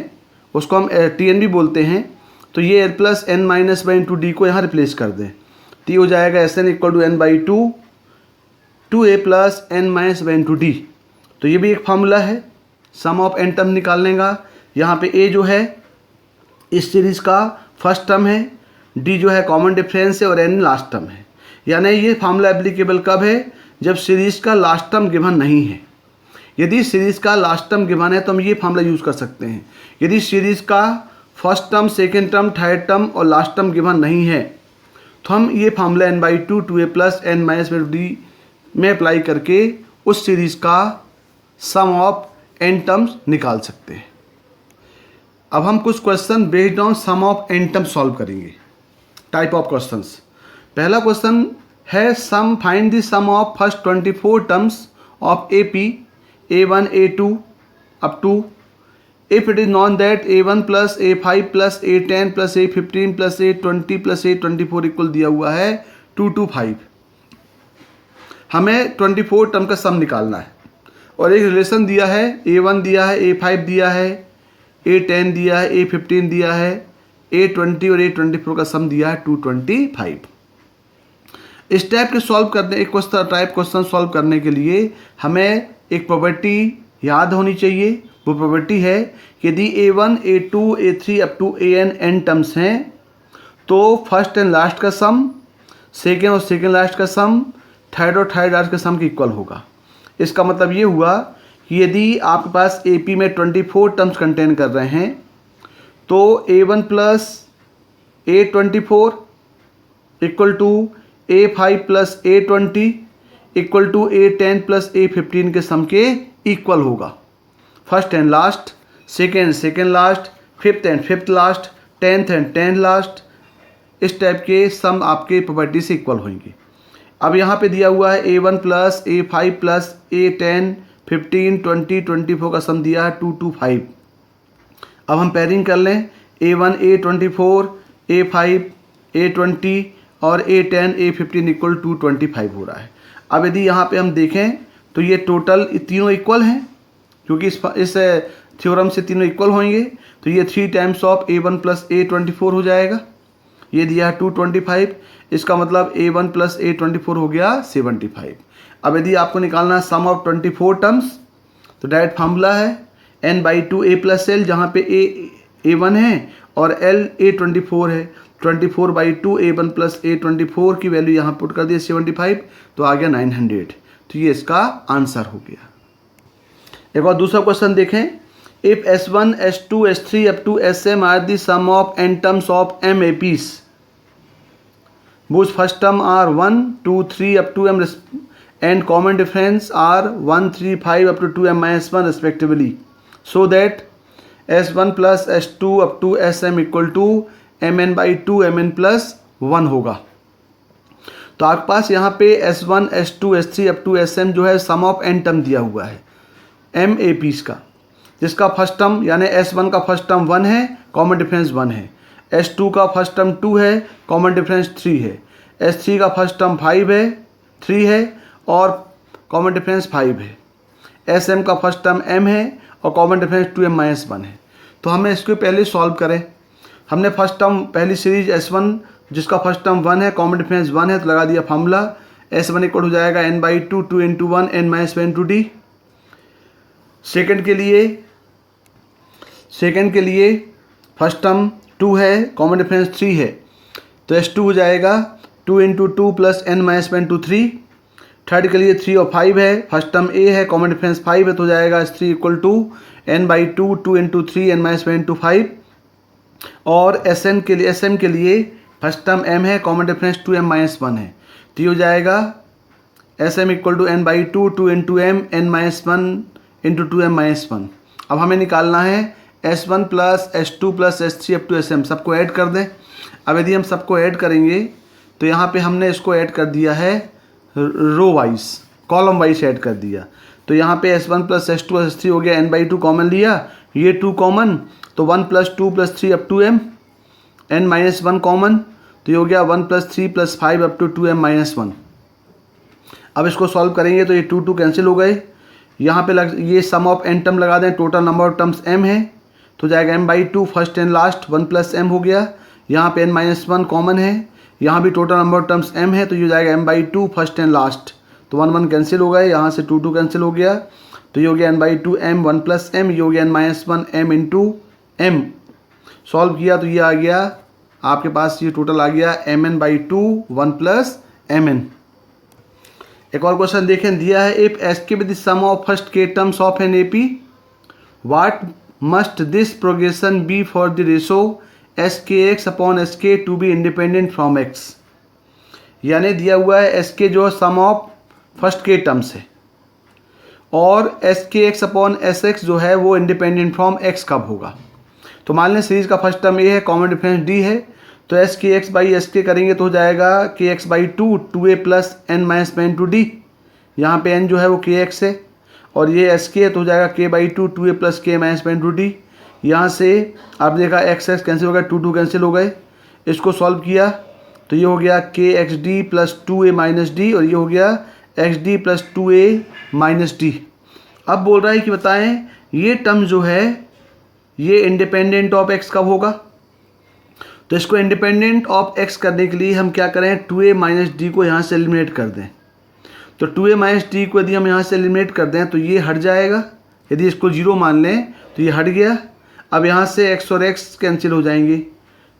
उसको हम Tn भी बोलते हैं, तो ये l plus n minus by into D को यहाँ रिप्लेस कर दें, तो ये हो जाएगा Sn equal to n/2 2a plus n minus by into D. तो ये भी एक फार्मूला है सम ऑफ n टर्म निकालने का। यहाँ पे a जो है इस सीरीज़ का फर्स्ट टर्म है, d जो है कॉमन डिफरेंस है और n लास्ट टर्म है। यानी ये फार्मूला एप्लीकेबल कब है? जब सीरीज़ का लास्ट टर्म गिवन नहीं है। यदि सीरीज़ का लास्ट टर्म गिवन है तो हम ये फार्मूला यूज़ कर सकते हैं। यदि सीरीज़ का first term, second term, third term और लास्ट टर्म गिवन नहीं है तो हम ये formula n/2 2a plus n minus D में अप्लाई करके उस सीरीज़ का सम ऑफ n टर्म्स निकाल सकते हैं। अब हम कुछ question based on sum of n terms solve करेंगे। टाइप ऑफ क्वेश्चंस, पहला क्वेश्चन है sum find the sum of first 24 terms of AP A1 A2 up to if it is known that A1 plus A5 plus A10 plus A15 plus A20 plus A24 equal दिया हुआ है 2 to 5। हमें 24 term का सम निकालना है और एक relation दिया है, A1 दिया है, A5 दिया है, A10 दिया है, A15 दिया है, A20 और A24 का सम दिया है 225। इस टाइप के सॉल्व करने एक क्वेश्चन सॉल्व करने के लिए हमें एक प्रॉपर्टी याद होनी चाहिए। वो प्रॉपर्टी है कि यदि A1 A2 A3 up to AN n terms हैं तो फर्स्ट एंड लास्ट का सम, सेकेंड और सेकेंड लास्ट का सम, थर्ड और थर्ड लास्ट का सम के इक्वल होगा। इसका मतलब ये हुआ कि यदि आपके पास AP में 24 टर्म्स कंटेन कर रहे हैं तो A1 plus A24 equal to A5 plus A20 equal to A10 plus A15 के सम के इक्वल होगा। First and last, second last, fifth and fifth last, tenth and tenth last, इस type के sum आपके प्रॉपर्टी से equal होंगे। अब यहाँ पे दिया हुआ है A1 plus A5 plus A10 15 20 24 का सम दिया है 225। अब हम पेयरिंग कर लें, A1 A24 A5 A20 और A10 A15 इक्वल 225 हो रहा है। अब यदि यहाँ पे हम देखें तो ये टोटल तीनों इक्वल हैं, क्योंकि इस थ्योरम से तीनों इक्वल होंगे, तो ये 3 times of A1 plus A24 हो जाएगा। ये दिया है 225, इसका मतलब A1 प्लस A24 हो गया 75। अब यदि आपको निकालना है सम ऑफ 24 टर्म्स तो डायरेक्ट फार्मूला है n/2 a प्लस एल, जहाँ पे A1 है और L A24 है। 24/2 A1 प्लस A24 की वैल्यू यहाँ पुट कर दिया 75, तो आ गया 900। तो ये इसका आंसर हो गया। एक और दूसरा क्वेश्चन देखें, if S1 S2 S3 up to Sm are the sum of n terms of m APs whose first term are 1 2 3 up to m and common difference are 1 3 5 up to 2m minus 1 respectively, so that S1 plus S2 up to Sm equal to mn/2 mn plus 1 होगा। तो आपके पास यहाँ पे S1 S2 S3 up to Sm जो है सम of n term दिया हुआ है m APs का, जिसका फर्स्ट टर्म यानी S1 का फर्स्ट टर्म 1 है, कॉमन डिफरेंस 1 है, S2 का फर्स्ट टर्म 2 है, कॉमन डिफरेंस 3 है, S3 का फर्स्ट टर्म 5 है 3 है और कॉमन डिफरेंस 5 है, Sm का फर्स्ट टर्म m है और कॉमन डिफरेंस 2m-1 है। तो हमें इसको पहले सॉल्व करें। हमने फर्स्ट टर्म पहली सीरीज S1 जिसका फर्स्ट टर्म 1 है, कॉमन डिफरेंस 1 है, तो लगा दिया फार्मूला S1 इक्वल हो जाएगा n/2 2 × 1 n-1 × d। सेकेंड के लिए फर्स्ट टर्म 2 है, कॉमन डिफरेंस 3 है, तो S2 हो जाएगा 2 × 2 प्लस n-1 × 3। थर्ड के लिए 3 और 5 है, फर्स्ट टर्म A है, कॉमन डिफरेंस 5 है, तो हो जाएगा S3 equal to n/2 2 × 3 n-1 × 5। और Sm के लिए फर्स्ट टर्म m है, कॉमन डिफरेंस 2m माइनस 1 है, तो ये हो जाएगा Sm equal to n by 2 2 into M n minus 1 into 2m minus 1। अब हमें निकालना है S1 plus S2 plus S3 up to Sm, सबको ऐड कर दें। अब यदि हम सबको ऐड करेंगे तो यहाँ पे हमने इसको ऐड कर दिया है row wise, column wise add कर दिया। तो यहाँ पे S1 प्लस S2 S3 हो गया, n बाई 2 कॉमन लिया, ये 2 कॉमन, तो 1 plus 2 plus 3 up to m, n minus 1 common, तो ये हो गया 1 plus 3 plus 5 up to 2m minus 1। अब इसको सॉल्व करेंगे तो ये 2 कैंसिल हो गए, यहाँ पे ये सम ऑफ n टर्म लगा दें, total number of terms m है, तो जाएगा m by 2 first and last, 1 plus m हो गया, यहाँ पे n माइनस 1 कॉमन है, यहाँ भी total number of terms m है, तो ये जाएगा m by 2 first and last, तो 1 1 कैंसिल हो गए, यहाँ से 2 कैंसिल हो गया, तो ये हो गया n by 2 m 1 plus m, ये हो गया n minus 1 m into m। Solve किया तो ये आ गया आपके पास, ये टोटल आ गया mn बाई 2 1 प्लस mn। एक और क्वेश्चन देखें, दिया है if SK with the sum of first k terms of an AP, what must this progression be for the ratio SKX upon SK to be independent from x। यानी दिया हुआ है SK जो sum of first k terms है और SKX upon SX जो है वो इंडिपेंडेंट फ्रॉम x कब होगा। तो मान लें सीरीज का फर्स्ट टर्म a है, कॉमन डिफरेंस d है, तो SKX बाई SK करेंगे तो हो जाएगा KX by 2 2a plus n minus में इंटू डी, यहाँ पे n जो है वो KX है और ये SK है, तो हो जाएगा k by 2 2a plus k minus में इंटू डी। यहाँ से आप देखा x कैंसिल हो गया, 2 कैंसिल हो गए, इसको सॉल्व किया तो ये हो गया KXD plus 2a minus D और ये हो गया XD plus 2a minus D. अब बोल रहा है कि बताएं ये टर्म जो है ये इंडिपेंडेंट ऑफ x कब होगा। तो इसको इंडिपेंडेंट ऑफ x करने के लिए हम क्या करें, 2a माइनस डी को यहाँ से एलिमिनेट कर दें। तो 2a माइनस डी को यदि हम यहाँ से एलिमिनेट कर दें तो ये हट जाएगा, यदि इसको 0 मान लें तो ये हट गया। अब यहाँ से x और x कैंसिल हो जाएंगे,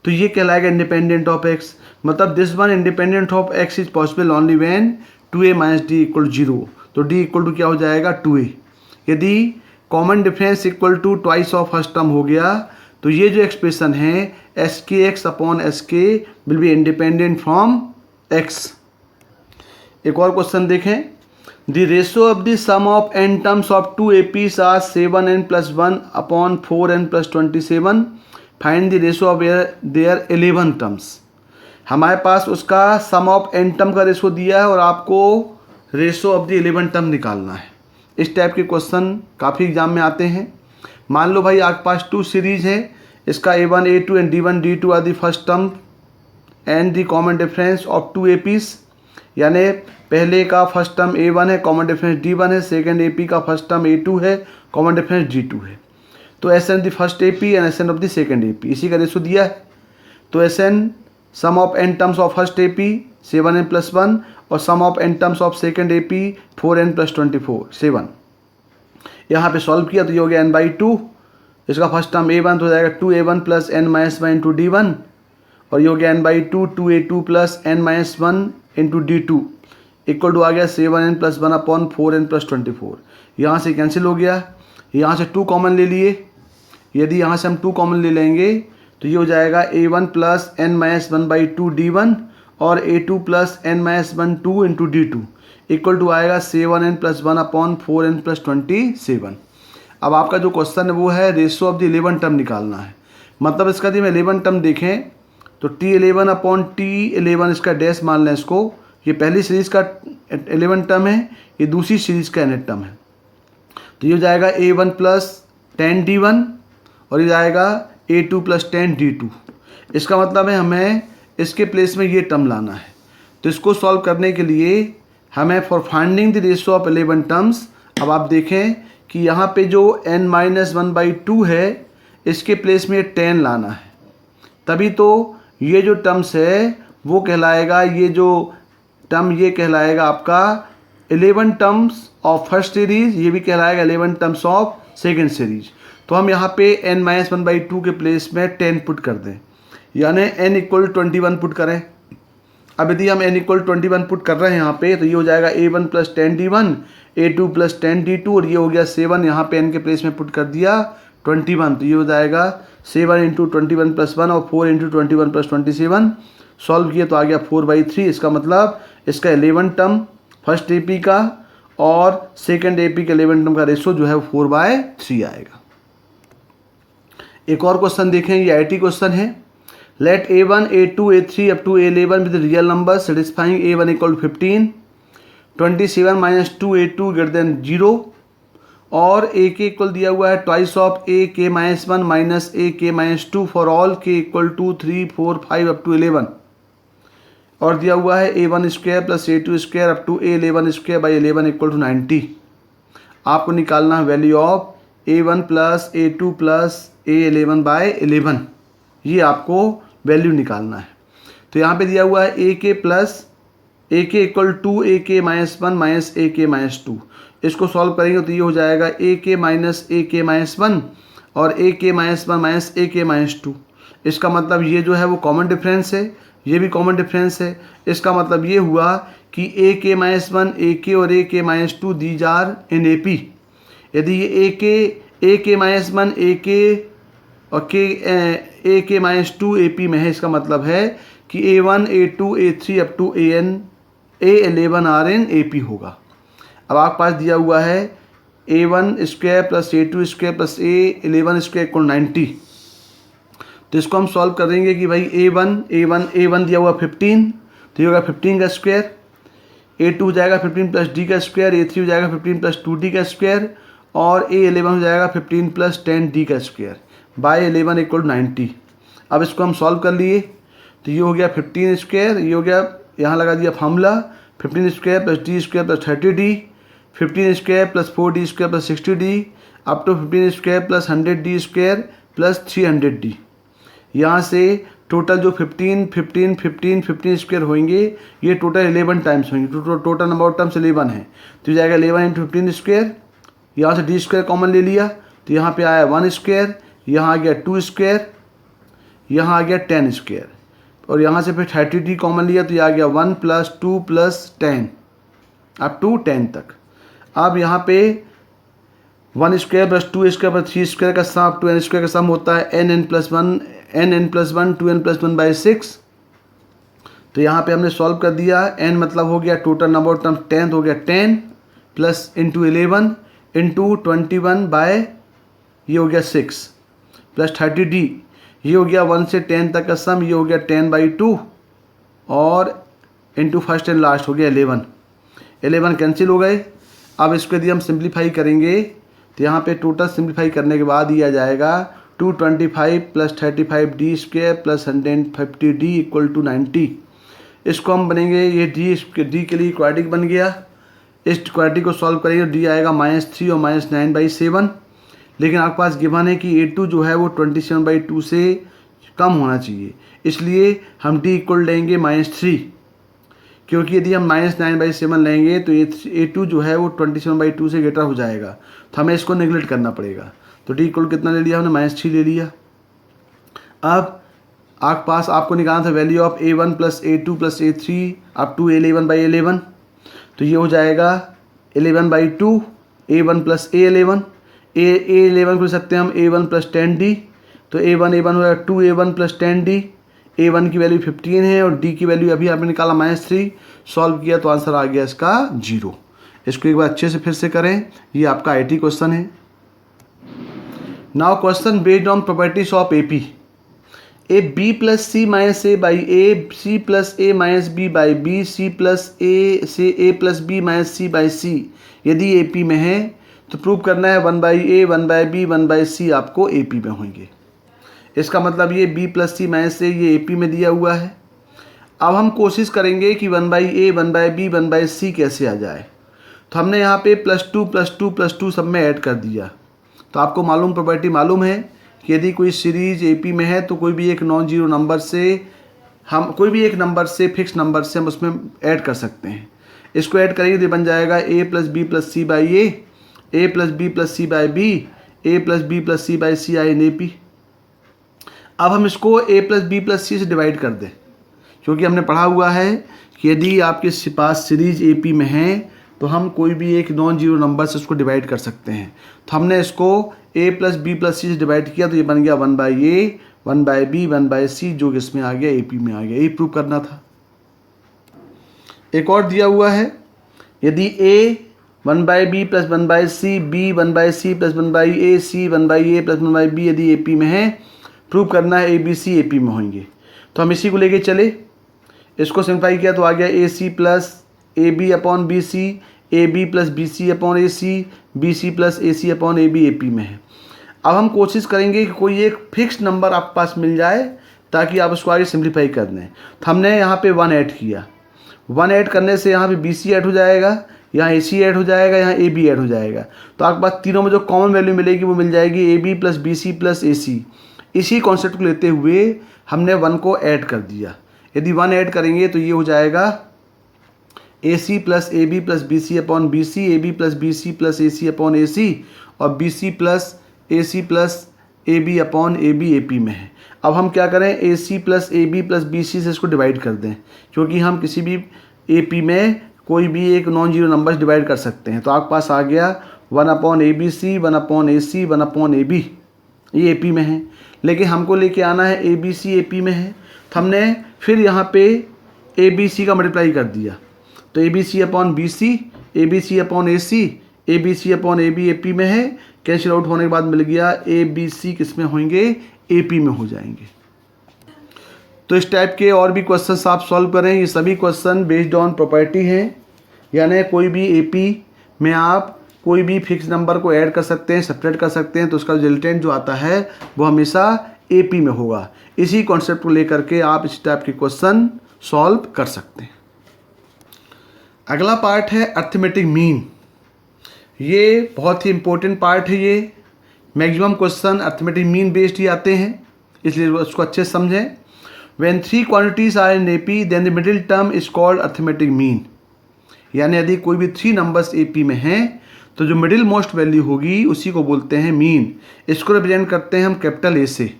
तो ये कहलाएगा इंडिपेंडेंट ऑफ x। मतलब this one independent of x is possible only when 2a minus D equal 0। तो d इक्वल टू क्या हो जाएगा 2a। यदि common difference equal to twice of first term हो गया तो ये जो एक्सप्रेशन है SKX upon SK will be independent from x। एक और क्वेश्चन देखें, the ratio of the sum of n terms of 2 APs are 7n plus 1 upon 4n plus 27, find the ratio of their 11 terms. हमारे पास उसका sum of n term का ratio दिया है और आपको रेशियो ऑफ द 11 टर्म निकालना है। इस टाइप के क्वेश्चन काफ़ी एग्जाम में आते हैं। मान लो भाई आपके पास 2 सीरीज है, इसका A1 A2 and D1 D2 are the first term and the common difference of 2 APs। यानी पहले का फर्स्ट टर्म A1 है, कॉमन डिफरेंस D1 है, सेकेंड AP का फर्स्ट टर्म A2 है, कॉमन डिफरेंस D2 है। तो SN the first AP and SN of the second AP, इसी का रेशो दिया है। तो SN sum of n terms of first AP 7n plus 1 और sum of n terms of second AP 4n plus 24 7। यहाँ पे सॉल्व किया तो ये हो गया n बाई 2, इसका फर्स्ट टर्म A1 तो हो जाएगा 2A1 plus n minus 1 into D1 और ये हो गया n by 2 2A2 plus n minus 1 into D2 equal to आ गया 7n plus 1 upon 4n plus 24। यहाँ से कैंसिल हो गया, यहाँ से 2 कॉमन ले लिए, यदि यहाँ से हम 2 कॉमन ले लेंगे तो ये हो जाएगा A1 plus n minus 1 by 2 D1 और A2 plus n minus 1 2 into D2 equal to आएगा 7n plus 1 upon 4n plus 27। अब आपका जो क्वेश्चन है वो है रेशियो ऑफ द 11 टर्म निकालना है। मतलब इसका यदि हम 11 टर्म देखें तो T11 अपॉन T11 इसका डैश मान लें इसको, ये पहली सीरीज़ का 11 टर्म है, ये दूसरी सीरीज़ का nth टर्म है। तो ये हो जाएगा A1 प्लस 10 D1 और ये जाएगा A2 प्लस 10 D2। इसका मतलब है हमें इसके प्लेस में ये टर्म लाना है। तो इसको सॉल्व करने के लिए हमें for finding the ratio of 11 terms, अब आप देखें कि यहाँ पे जो n माइनस 1 बाई 2 है इसके प्लेस में 10 लाना है, तभी तो ये जो टर्म्स है वो कहलाएगा, ये जो टर्म ये कहलाएगा आपका 11 टर्म्स ऑफ फर्स्ट सीरीज, ये भी कहलाएगा 11 टर्म्स ऑफ सेकेंड सीरीज। तो हम यहाँ पे n माइनस 1 बाई 2 के प्लेस में 10 पुट कर दें, यानी n इक्वल 21 पुट करें। अब यदि हम n इक्वल 21 पुट कर रहे हैं यहाँ पे तो ये हो जाएगा A1 plus 10 D1 A2 plus 10 D2 और ये हो गया 7, यहाँ पे n के प्लेस में पुट कर दिया 21, तो ये हो जाएगा 7 इंटू 21 प्लस 1 और 4 इंटू 21 प्लस 27, सॉल्व किए तो आ गया 4/3। इसका मतलब इसका 11 टर्म फर्स्ट AP का और सेकंड AP के 11 टर्म का रेशो जो है वो 4/3 आएगा। एक और क्वेश्चन देखें, ये IT क्वेश्चन है। Let A1 A2 A3 up to A11 with real number satisfying A1 equal to 15, 27 minus 2A2 greater than 0 और AK इक्वल दिया हुआ है twice of AK-1 minus AK-2 for all K equal to 3 4 5 up to 11 और दिया हुआ है A1 square plus A2 square up to A11 square by 11 equal to 90। आपको निकालना है value of A1 plus A2 plus A11 by 11, ये आपको value निकालना है। तो यहाँ पे दिया हुआ है AK plus AK equal to AK-1 minus AK-2। इसको सॉल्व करेंगे तो ये हो जाएगा AK माइनस AK-1 और AK-1 माइनस AK-2। इसका मतलब ये जो है वो कॉमन डिफरेंस है, ये भी कॉमन डिफरेंस है। इसका मतलब ये हुआ कि AK-1 AK और AK-2 these are in AP। यदि ये AK-1 AK और AK-2 AP में है, इसका मतलब है कि A1 A2 A3 up to A11 are in AP होगा। अब आपके पास दिया हुआ है A1 square plus A2 square plus A11 square equal 90। तो इसको हम सॉल्व करेंगे कि भाई A1 दिया हुआ 15, तो ये होगा 15 का स्क्वायर, A2 हो जाएगा 15 प्लस D का स्क्वायर, A3 हो जाएगा 15 प्लस 2D का स्क्वायर और A11 हो जाएगा 15 प्लस 10D का स्क्वायर बाई 11 इक्वल 90। अब इसको हम सॉल्व कर लिए तो ये हो गया 15 स्क्वायर, ये हो गया, यहाँ लगा दिया formula 15 square plus D square plus 30D, 15 square plus 4D square plus 60D up to 15 square plus 100D square plus 300D। यहाँ से टोटल जो 15 स्क्वायर होंगे ये टोटल 11 टाइम्स होंगे। टोटल नंबर ऑफ टर्म्स 11 है, तो जाएगा 11 इंटू 15 स्क्वायर। यहाँ से D स्क्वायर कॉमन ले लिया तो यहाँ पे आया 1 स्क्वायर, यहाँ आ गया 2 स्क्वायर, यहाँ आ गया 10 स्क्वायर और यहाँ से फिर 30D कॉमन लिया तो ये आ गया 1 प्लस 2 प्लस 10 अप टू 10 तक। अब यहाँ पे 1 square plus 2 square plus 3 square का sum up to n square का सम होता है n plus 1 2n plus 1 by 6। तो यहाँ पे हमने सॉल्व कर दिया। n मतलब हो गया टोटल नंबर ऑफ टर्म 10 हो गया 10 प्लस इंटू 11 इंटू 21 बाय ये हो गया 6 प्लस 30D, ये हो गया 1 से 10 तक का सम, ये हो गया 10/2 और इंटू फर्स्ट एंड लास्ट हो गया 11 कैंसिल हो गए। अब इसको यदि हम सिंप्लीफाई करेंगे तो यहाँ पे टोटल सिंप्लीफाई करने के बाद ये आ जाएगा 225 plus 35D square plus 150D equal to 90। इसको हम बनेंगे, ये D के लिए क्वाड्रेटिक बन गया। इस क्वाड्रेटिक को सॉल्व करेंगे तो D आएगा -3 और -9/7। लेकिन आपके पास गिवन है कि A2 जो है वो 27/2 से कम होना चाहिए, इसलिए हम D इक्वल लेंगे -3, क्योंकि यदि हम -9/7 लेंगे तो A2 जो है वो 27/2 से ग्रेटर हो जाएगा, तो हमें इसको नेगलेक्ट करना पड़ेगा। तो D इक्वल कितना ले लिया हमने, -3 ले लिया। अब आपके पास आपको निकालना था value of A1 plus A2 plus A3 up to A11/11। तो ये हो जाएगा 11/2 A1 प्लस A11 A11 को सकते हैं हम A1 प्लस 10D। तो A1 हो जाएगा 2A1 प्लस 10D। A1 की वैल्यू 15 है और D की वैल्यू अभी आपने निकाला -3, सॉल्व किया तो आंसर आ गया इसका 0। इसको एक बार अच्छे से फिर से करें, ये आपका IT क्वेश्चन है। Now question based on properties of AP। A B plus C minus A by A, C plus A minus B by B, C plus A से A plus B minus C by C यदि AP में है तो prove करना है 1/A 1/B 1/C आपको AP में होंगे। इसका मतलब ये B plus C minus A ये AP में दिया हुआ है। अब हम कोशिश करेंगे कि 1/A 1/B 1/C कैसे आ जाए। तो हमने यहाँ पे +2 सब में ऐड कर दिया। तो आपको मालूम प्रॉपर्टी मालूम है कि यदि कोई सीरीज AP में है तो कोई भी एक नॉन जीरो नंबर से हम कोई भी एक नंबर से फिक्स नंबर से हम उसमें ऐड कर सकते हैं। इसको ऐड करेंगे तो बन जाएगा A plus B plus C by A plus B plus C by B, A plus B plus C by C I in AP। अब हम इसको A plus B plus C से डिवाइड कर दें, क्योंकि हमने पढ़ा हुआ है कि यदि आपके पास सीरीज AP में है तो हम कोई भी एक नॉन जीरो नंबर से उसको डिवाइड कर सकते हैं। तो हमने इसको A plus B plus C से डिवाइड किया तो ये बन गया 1/A 1/b 1/c जो कि इसमें आ गया AP में आ गया। यही प्रूव करना था। एक और दिया हुआ है, यदि A 1/b + 1/c, B 1/c + 1/a, C 1/a + 1/b यदि AP में है, प्रूव करना है ABC AP में होंगे। तो हम इसी को लेके चले, इसको सिंप्लीफाई किया तो आ गया AC + AB/BC, AB + BC/AC, BC + AC/AB AP में है। अब हम कोशिश करेंगे कि कोई एक फिक्स नंबर आपके पास मिल जाए ताकि आप उसको आगे सिंप्लीफाई कर दें। तो हमने यहाँ पे 1 ऐड किया, 1 ऐड करने से यहाँ पे BC ऐड हो जाएगा, यहाँ AC ऐड हो जाएगा, यहाँ AB ऐड हो जाएगा। तो आपके पास तीनों में जो कॉमन वैल्यू मिलेगी वो मिल जाएगी AB + BC + AC। इसी कॉन्सेप्ट को लेते हुए हमने 1 को ऐड कर दिया। यदि 1 ऐड करेंगे तो ये हो जाएगा AC + AB + BC/BC, AB + BC + AC/AC और BC + AC + AB/AB AP में है। अब हम क्या करें, AC + AB + BC से इसको डिवाइड कर दें, क्योंकि हम किसी भी AP में कोई भी एक नॉन जीरो नंबर डिवाइड कर सकते हैं। तो आपके पास आ गया 1/ABC, 1/AC, 1/AB, ये AP में है। लेकिन हमको लेके आना है ABC AP में है, तो हमने फिर यहाँ पे ABC का मल्टीप्लाई कर दिया। तो ABC/BC, ABC/AC, ABC/AB AP में है। कैंसिल आउट होने के बाद मिल गया ABC किस में होंगे, AP में हो जाएंगे। तो इस टाइप के और भी क्वेश्चंस आप सॉल्व करें। ये सभी क्वेश्चन बेस्ड ऑन प्रॉपर्टी हैं, यानी कोई भी AP में आप कोई भी फिक्स नंबर को ऐड कर सकते हैं, सब्ट्रैक्ट कर सकते हैं, तो उसका रिजल्टेंट जो आता है वो हमेशा AP में होगा। इसी कॉन्सेप्ट को लेकर के आप इस टाइप के क्वेश्चन सॉल्व कर सकते हैं। अगला पार्ट है अर्थमेटिक मीन। ये बहुत ही इंपॉर्टेंट पार्ट है। ये maximum question arithmetic mean based ही आते हैं, इसलिए उसको अच्छे से समझें। When 3 quantities are in AP, then the middle term is called arithmetic mean। यानी यदि कोई भी 3 नंबर्स AP में हैं तो जो मिडिल मोस्ट वैल्यू होगी उसी को बोलते हैं मीन। इसको रिप्रेजेंट करते हैं हम कैपिटल A से।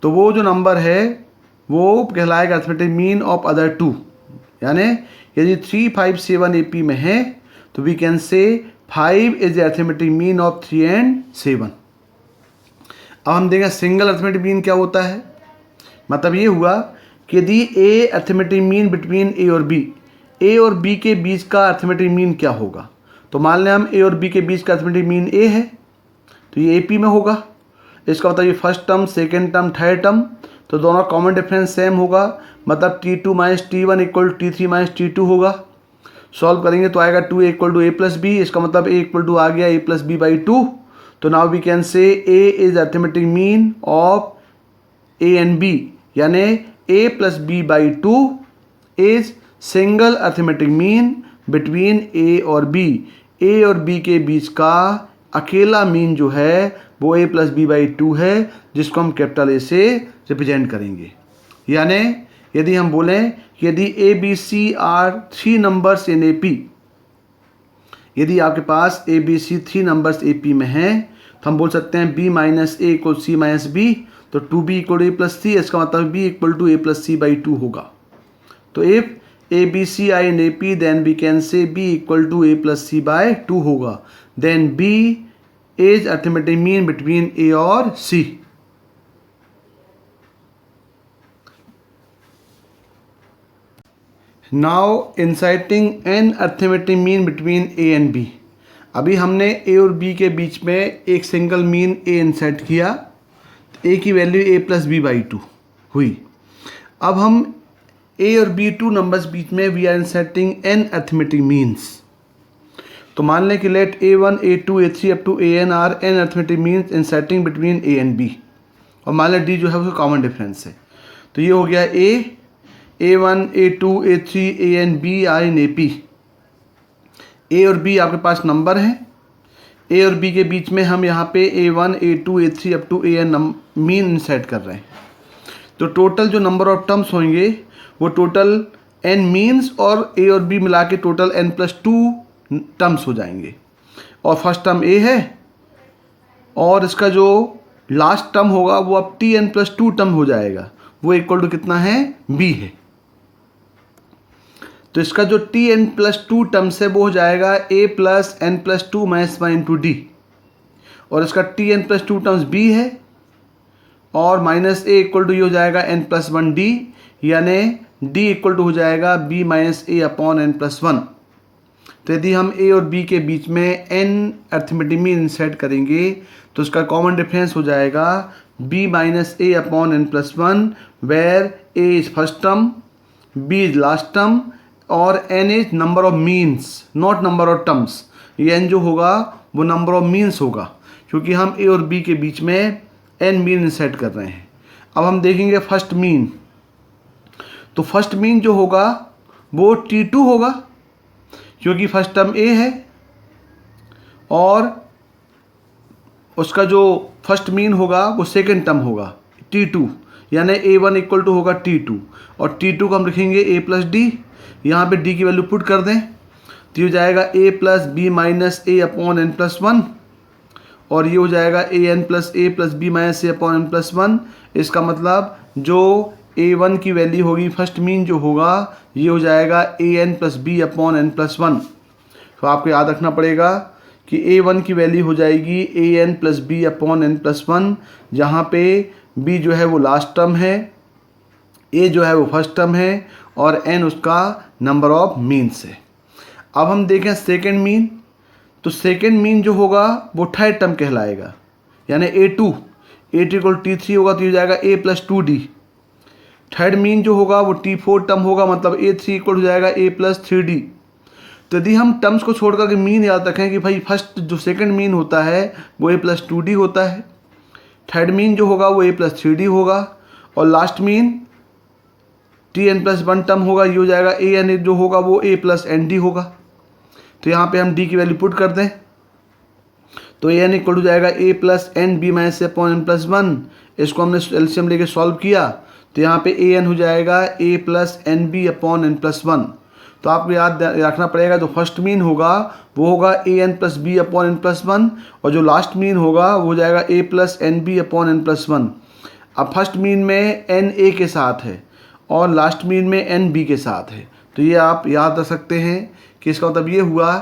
तो वो जो नंबर है वो कहलाएगा अर्थमेटिक मीन ऑफ अदर 2। यानी यदि 3, 5, 7 AP में है तो we can say 5 is the arithmetic mean of 3 and 7। अब हम देखें सिंगल अर्थमेटिक मीन क्या होता है। मतलब ये हुआ कि यदि A arithmetic mean between A और B, A और B के बीच का अर्थमेटिक मीन क्या होगा। तो मान लें हम A और B के बीच का अर्थमेटिक मीन A है, तो ये AP में होगा। इसका मतलब ये first term, second term, third term, तो दोनों कॉमन डिफरेंस सेम होगा। मतलब T2 - T1 = T3 - T2 होगा। सॉल्व करेंगे तो आएगा 2A = A + B। इसका मतलब A = आ गया A + B/2। तो now we can say A is arithmetic mean of A and B, यानी A + B/2 is single arithmetic mean between A और B। A और B के बीच का अकेला मीन जो है वो A + B/2 है, जिसको हम कैपिटल A से रिप्रेजेंट करेंगे। यानी यदि हम बोलें कि यदि ABC are 3 numbers in AP, यदि आपके पास ABC 3 नंबर्स AP में हैं तो हम बोल सकते हैं B - A = C - B, तो 2B = A + C। इसका मतलब B = A + C/2 होगा। तो if ABC are in AP then we can say B = A + C/2 होगा। Then B is arithmetic mean between A और C। Now inserting n arithmetic mean between A and B। अभी हमने A और B के बीच में एक single mean A insert किया, A की वैल्यू A + B/2 हुई। अब हम A और B 2 नंबर्स बीच में we are inserting n arithmetic means. तो मान लें कि let A1, A2, A3 up to AN are n arithmetic means inserting between A and B, और मान लें D जो है उसका कॉमन डिफरेंस है। तो ये हो गया A1, A2, A3, AN, B are in AP। A और B आपके पास नंबर हैं। A और B के बीच में हम यहाँ पे A1, A2, A3 up to AN mean insert कर रहे हैं। तो टोटल जो नंबर ऑफ टर्म्स होंगे वो टोटल n मीन्स और A और B मिला के टोटल n + 2 टर्म्स हो जाएंगे। और फर्स्ट टर्म A है और इसका जो लास्ट टर्म होगा वो अब Tn + 2 टर्म हो जाएगा, वो इक्वल टू कितना है, B है। तो इसका जो Tn + 2 टर्म्स है वो हो जाएगा A + n + 2 - 1 × D, और इसका Tn + 2 टर्म्स B है और माइनस ए इक्वल टू ये हो जाएगा एन प्लस वन डी, यानी डी इक्वल टू हो जाएगा B minus A upon N plus one. तो यदि हम ए और बी के बीच में एन अर्थमेटिक मीन इंसर्ट करेंगे तो उसका कॉमन डिफरेंस हो जाएगा B minus A upon N plus one, where A is first term, B is last term और N is number of means, not number of terms. ये N जो होगा वो नंबर ऑफ मीन्स होगा, क्योंकि हम ए और बी के बीच में एन मीन इंसर्ट कर रहे हैं। अब हम देखेंगे फर्स्ट मीन, तो फर्स्ट मीन जो होगा वो T2 होगा, क्योंकि फर्स्ट टर्म ए है और उसका जो फर्स्ट मीन होगा वो सेकेंड टर्म होगा T2, यानी A1 इक्वल टू होगा T2 और T2 को हम लिखेंगे A प्लस डी। यहाँ पर डी की वैल्यू पुट कर दें तो ये हो जाएगा A plus B minus A upon N plus one, और ये हो जाएगा A N plus A plus B minus A upon N plus one. इसका मतलब जो A1 की वैल्यू होगी फर्स्ट मीन जो होगा ये हो जाएगा A N plus B upon N plus one. तो आपको याद रखना पड़ेगा कि A1 की वैल्यू हो जाएगी A N plus B upon N plus one, जहाँ पे B जो है वो लास्ट टर्म है, A जो है वो फर्स्ट टर्म है और N उसका नंबर ऑफ मीन्स है। अब हम देखें सेकेंड मीन, तो सेकेंड मीन जो होगा वो थर्ड टर्म कहलाएगा, यानी A2 इक्वल T3 होगा तो ये हो जाएगा A plus two D. Third mean जो होगा वो T4 टर्म होगा, मतलब A3 इक्वल हो जाएगा A प्लस थ्री डी। तो यदि हम टर्म्स को छोड़ करके मीन याद रखें कि भाई फर्स्ट जो सेकंड मीन होता है वो A प्लस टू डी होता है, थर्ड मीन जो होगा वो A प्लस थ्री डी होगा और last mean Tn plus one term होगा, ये हो जाएगा An जो होगा वो A प्लस एन डी होगा। तो यहाँ पे हम D की वैल्यू पुट कर दें तो An इक्वल हो जाएगा A plus N B minus A upon N plus one. इसको हमने एलसीएम लेके सॉल्व किया तो यहाँ पे An हो जाएगा A plus N B upon N plus one. तो आपको याद रखना पड़ेगा जो फर्स्ट मीन होगा वो होगा A N plus B upon N plus one और जो लास्ट मीन होगा वो हो जाएगा A plus N B upon N plus one. अब फर्स्ट मीन में एन ए के साथ है और लास्ट मीन में एन बी के साथ है, तो ये आप याद रख सकते हैं कि इसका मतलब ये हुआ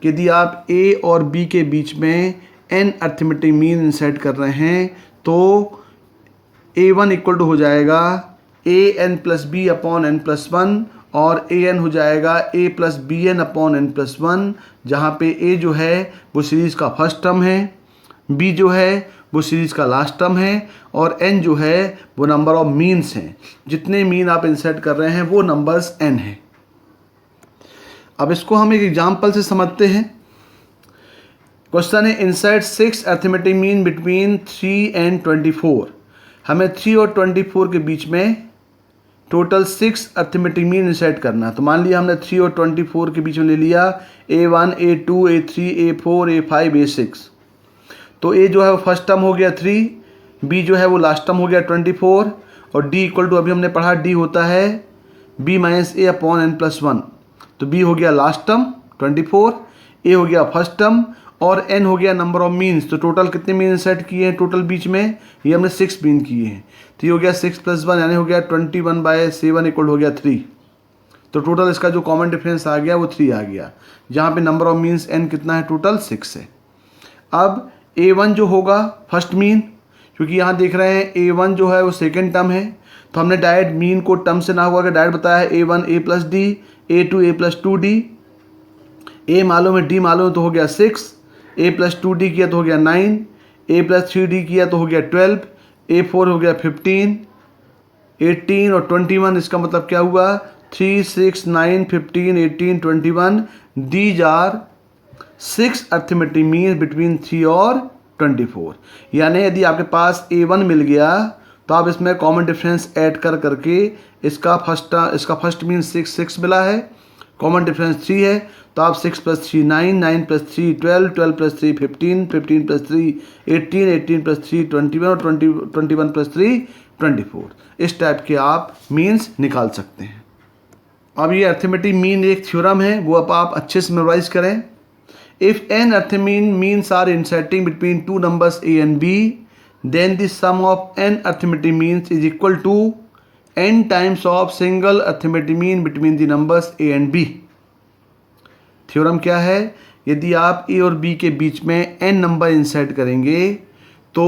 कि यदि आप ए और बी के बीच में एन अर्थमेटिक मीन इंसर्ट कर रहे हैं तो A1 इक्वल टू हो जाएगा A N plus B upon N plus one और ए एन हो जाएगा A plus B N upon N plus one, जहाँ पे A जो है वो सीरीज़ का फर्स्ट टर्म है, B जो है वो सीरीज़ का लास्ट टर्म है और N जो है वो नंबर ऑफ मीन्स हैं। जितने मीन आप इंसर्ट कर रहे हैं वो नंबर्स N हैं। अब इसको हम एक एग्जाम्पल से समझते हैं। क्वेश्चन है insert 6 arithmetic mean between 3 and 24। हमें 3 और 24 के बीच में टोटल 6 अर्थमेटिक मीन इंसर्ट करना है। तो मान लिया हमने 3 और 24 के बीच में ले लिया A1 A2 A3 A4 A5 A6। तो A जो है वो फर्स्ट टर्म हो गया 3, B जो है वो लास्ट टर्म हो गया 24 और D इक्वल टू अभी हमने पढ़ा D होता है B minus A upon N plus one. तो B हो गया लास्ट टर्म 24, A हो गया फर्स्ट टर्म और N हो गया नंबर ऑफ मीन्स। तो टोटल कितने मीन इंसर्ट किए हैं टोटल बीच में, ये हमने 6 मीन किए हैं। तो ये हो गया 6 प्लस 1 यानी हो गया 21/7 इक्वल हो गया 3। तो टोटल इसका जो कॉमन डिफरेंस आ गया वो 3 आ गया, जहाँ पे नंबर ऑफ मीन्स N कितना है टोटल 6 है। अब A1 जो होगा फर्स्ट मीन, क्योंकि यहाँ देख रहे हैं A1 जो है वो सेकेंड टर्म है तो हमने डायरेक्ट मीन को टर्म से ना हुआ कि डायरेक्ट बताया है A1 A plus D A2 A plus two D. A मालूम है D मालूम है तो हो गया 6, A प्लस टू डी किया तो हो गया 9, A प्लस थ्री डी किया तो हो गया 12, A4 हो गया 15, 18 और 21। इसका मतलब क्या हुआ 3 6 9 15 18 21। These are 6 arithmetic mean between 3 और 24। यानी यदि आपके पास A1 मिल गया तो आप इसमें कॉमन डिफरेंस ऐड कर करके इसका फर्स्ट मीन 6 मिला है, कॉमन डिफरेंस 3 है तो आप 6 plus 3 9, 9 plus 3 12, 12 plus 3 15, 15 plus 3 18, 18 plus 3 21 और 21 प्लस 3 24। इस टाइप के आप मीन्स निकाल सकते हैं। अब ये अर्थमेटिक मीन एक थ्योरम है, वो अब आप अच्छे से मेमोराइज करें। If N arithmetic means are inserting between two numbers A and B, then the sum of n arithmetic means is equal to n times of single arithmetic mean between the numbers A and B। Theorem क्या है, यदि आप A और B के बीच में n number insert करेंगे तो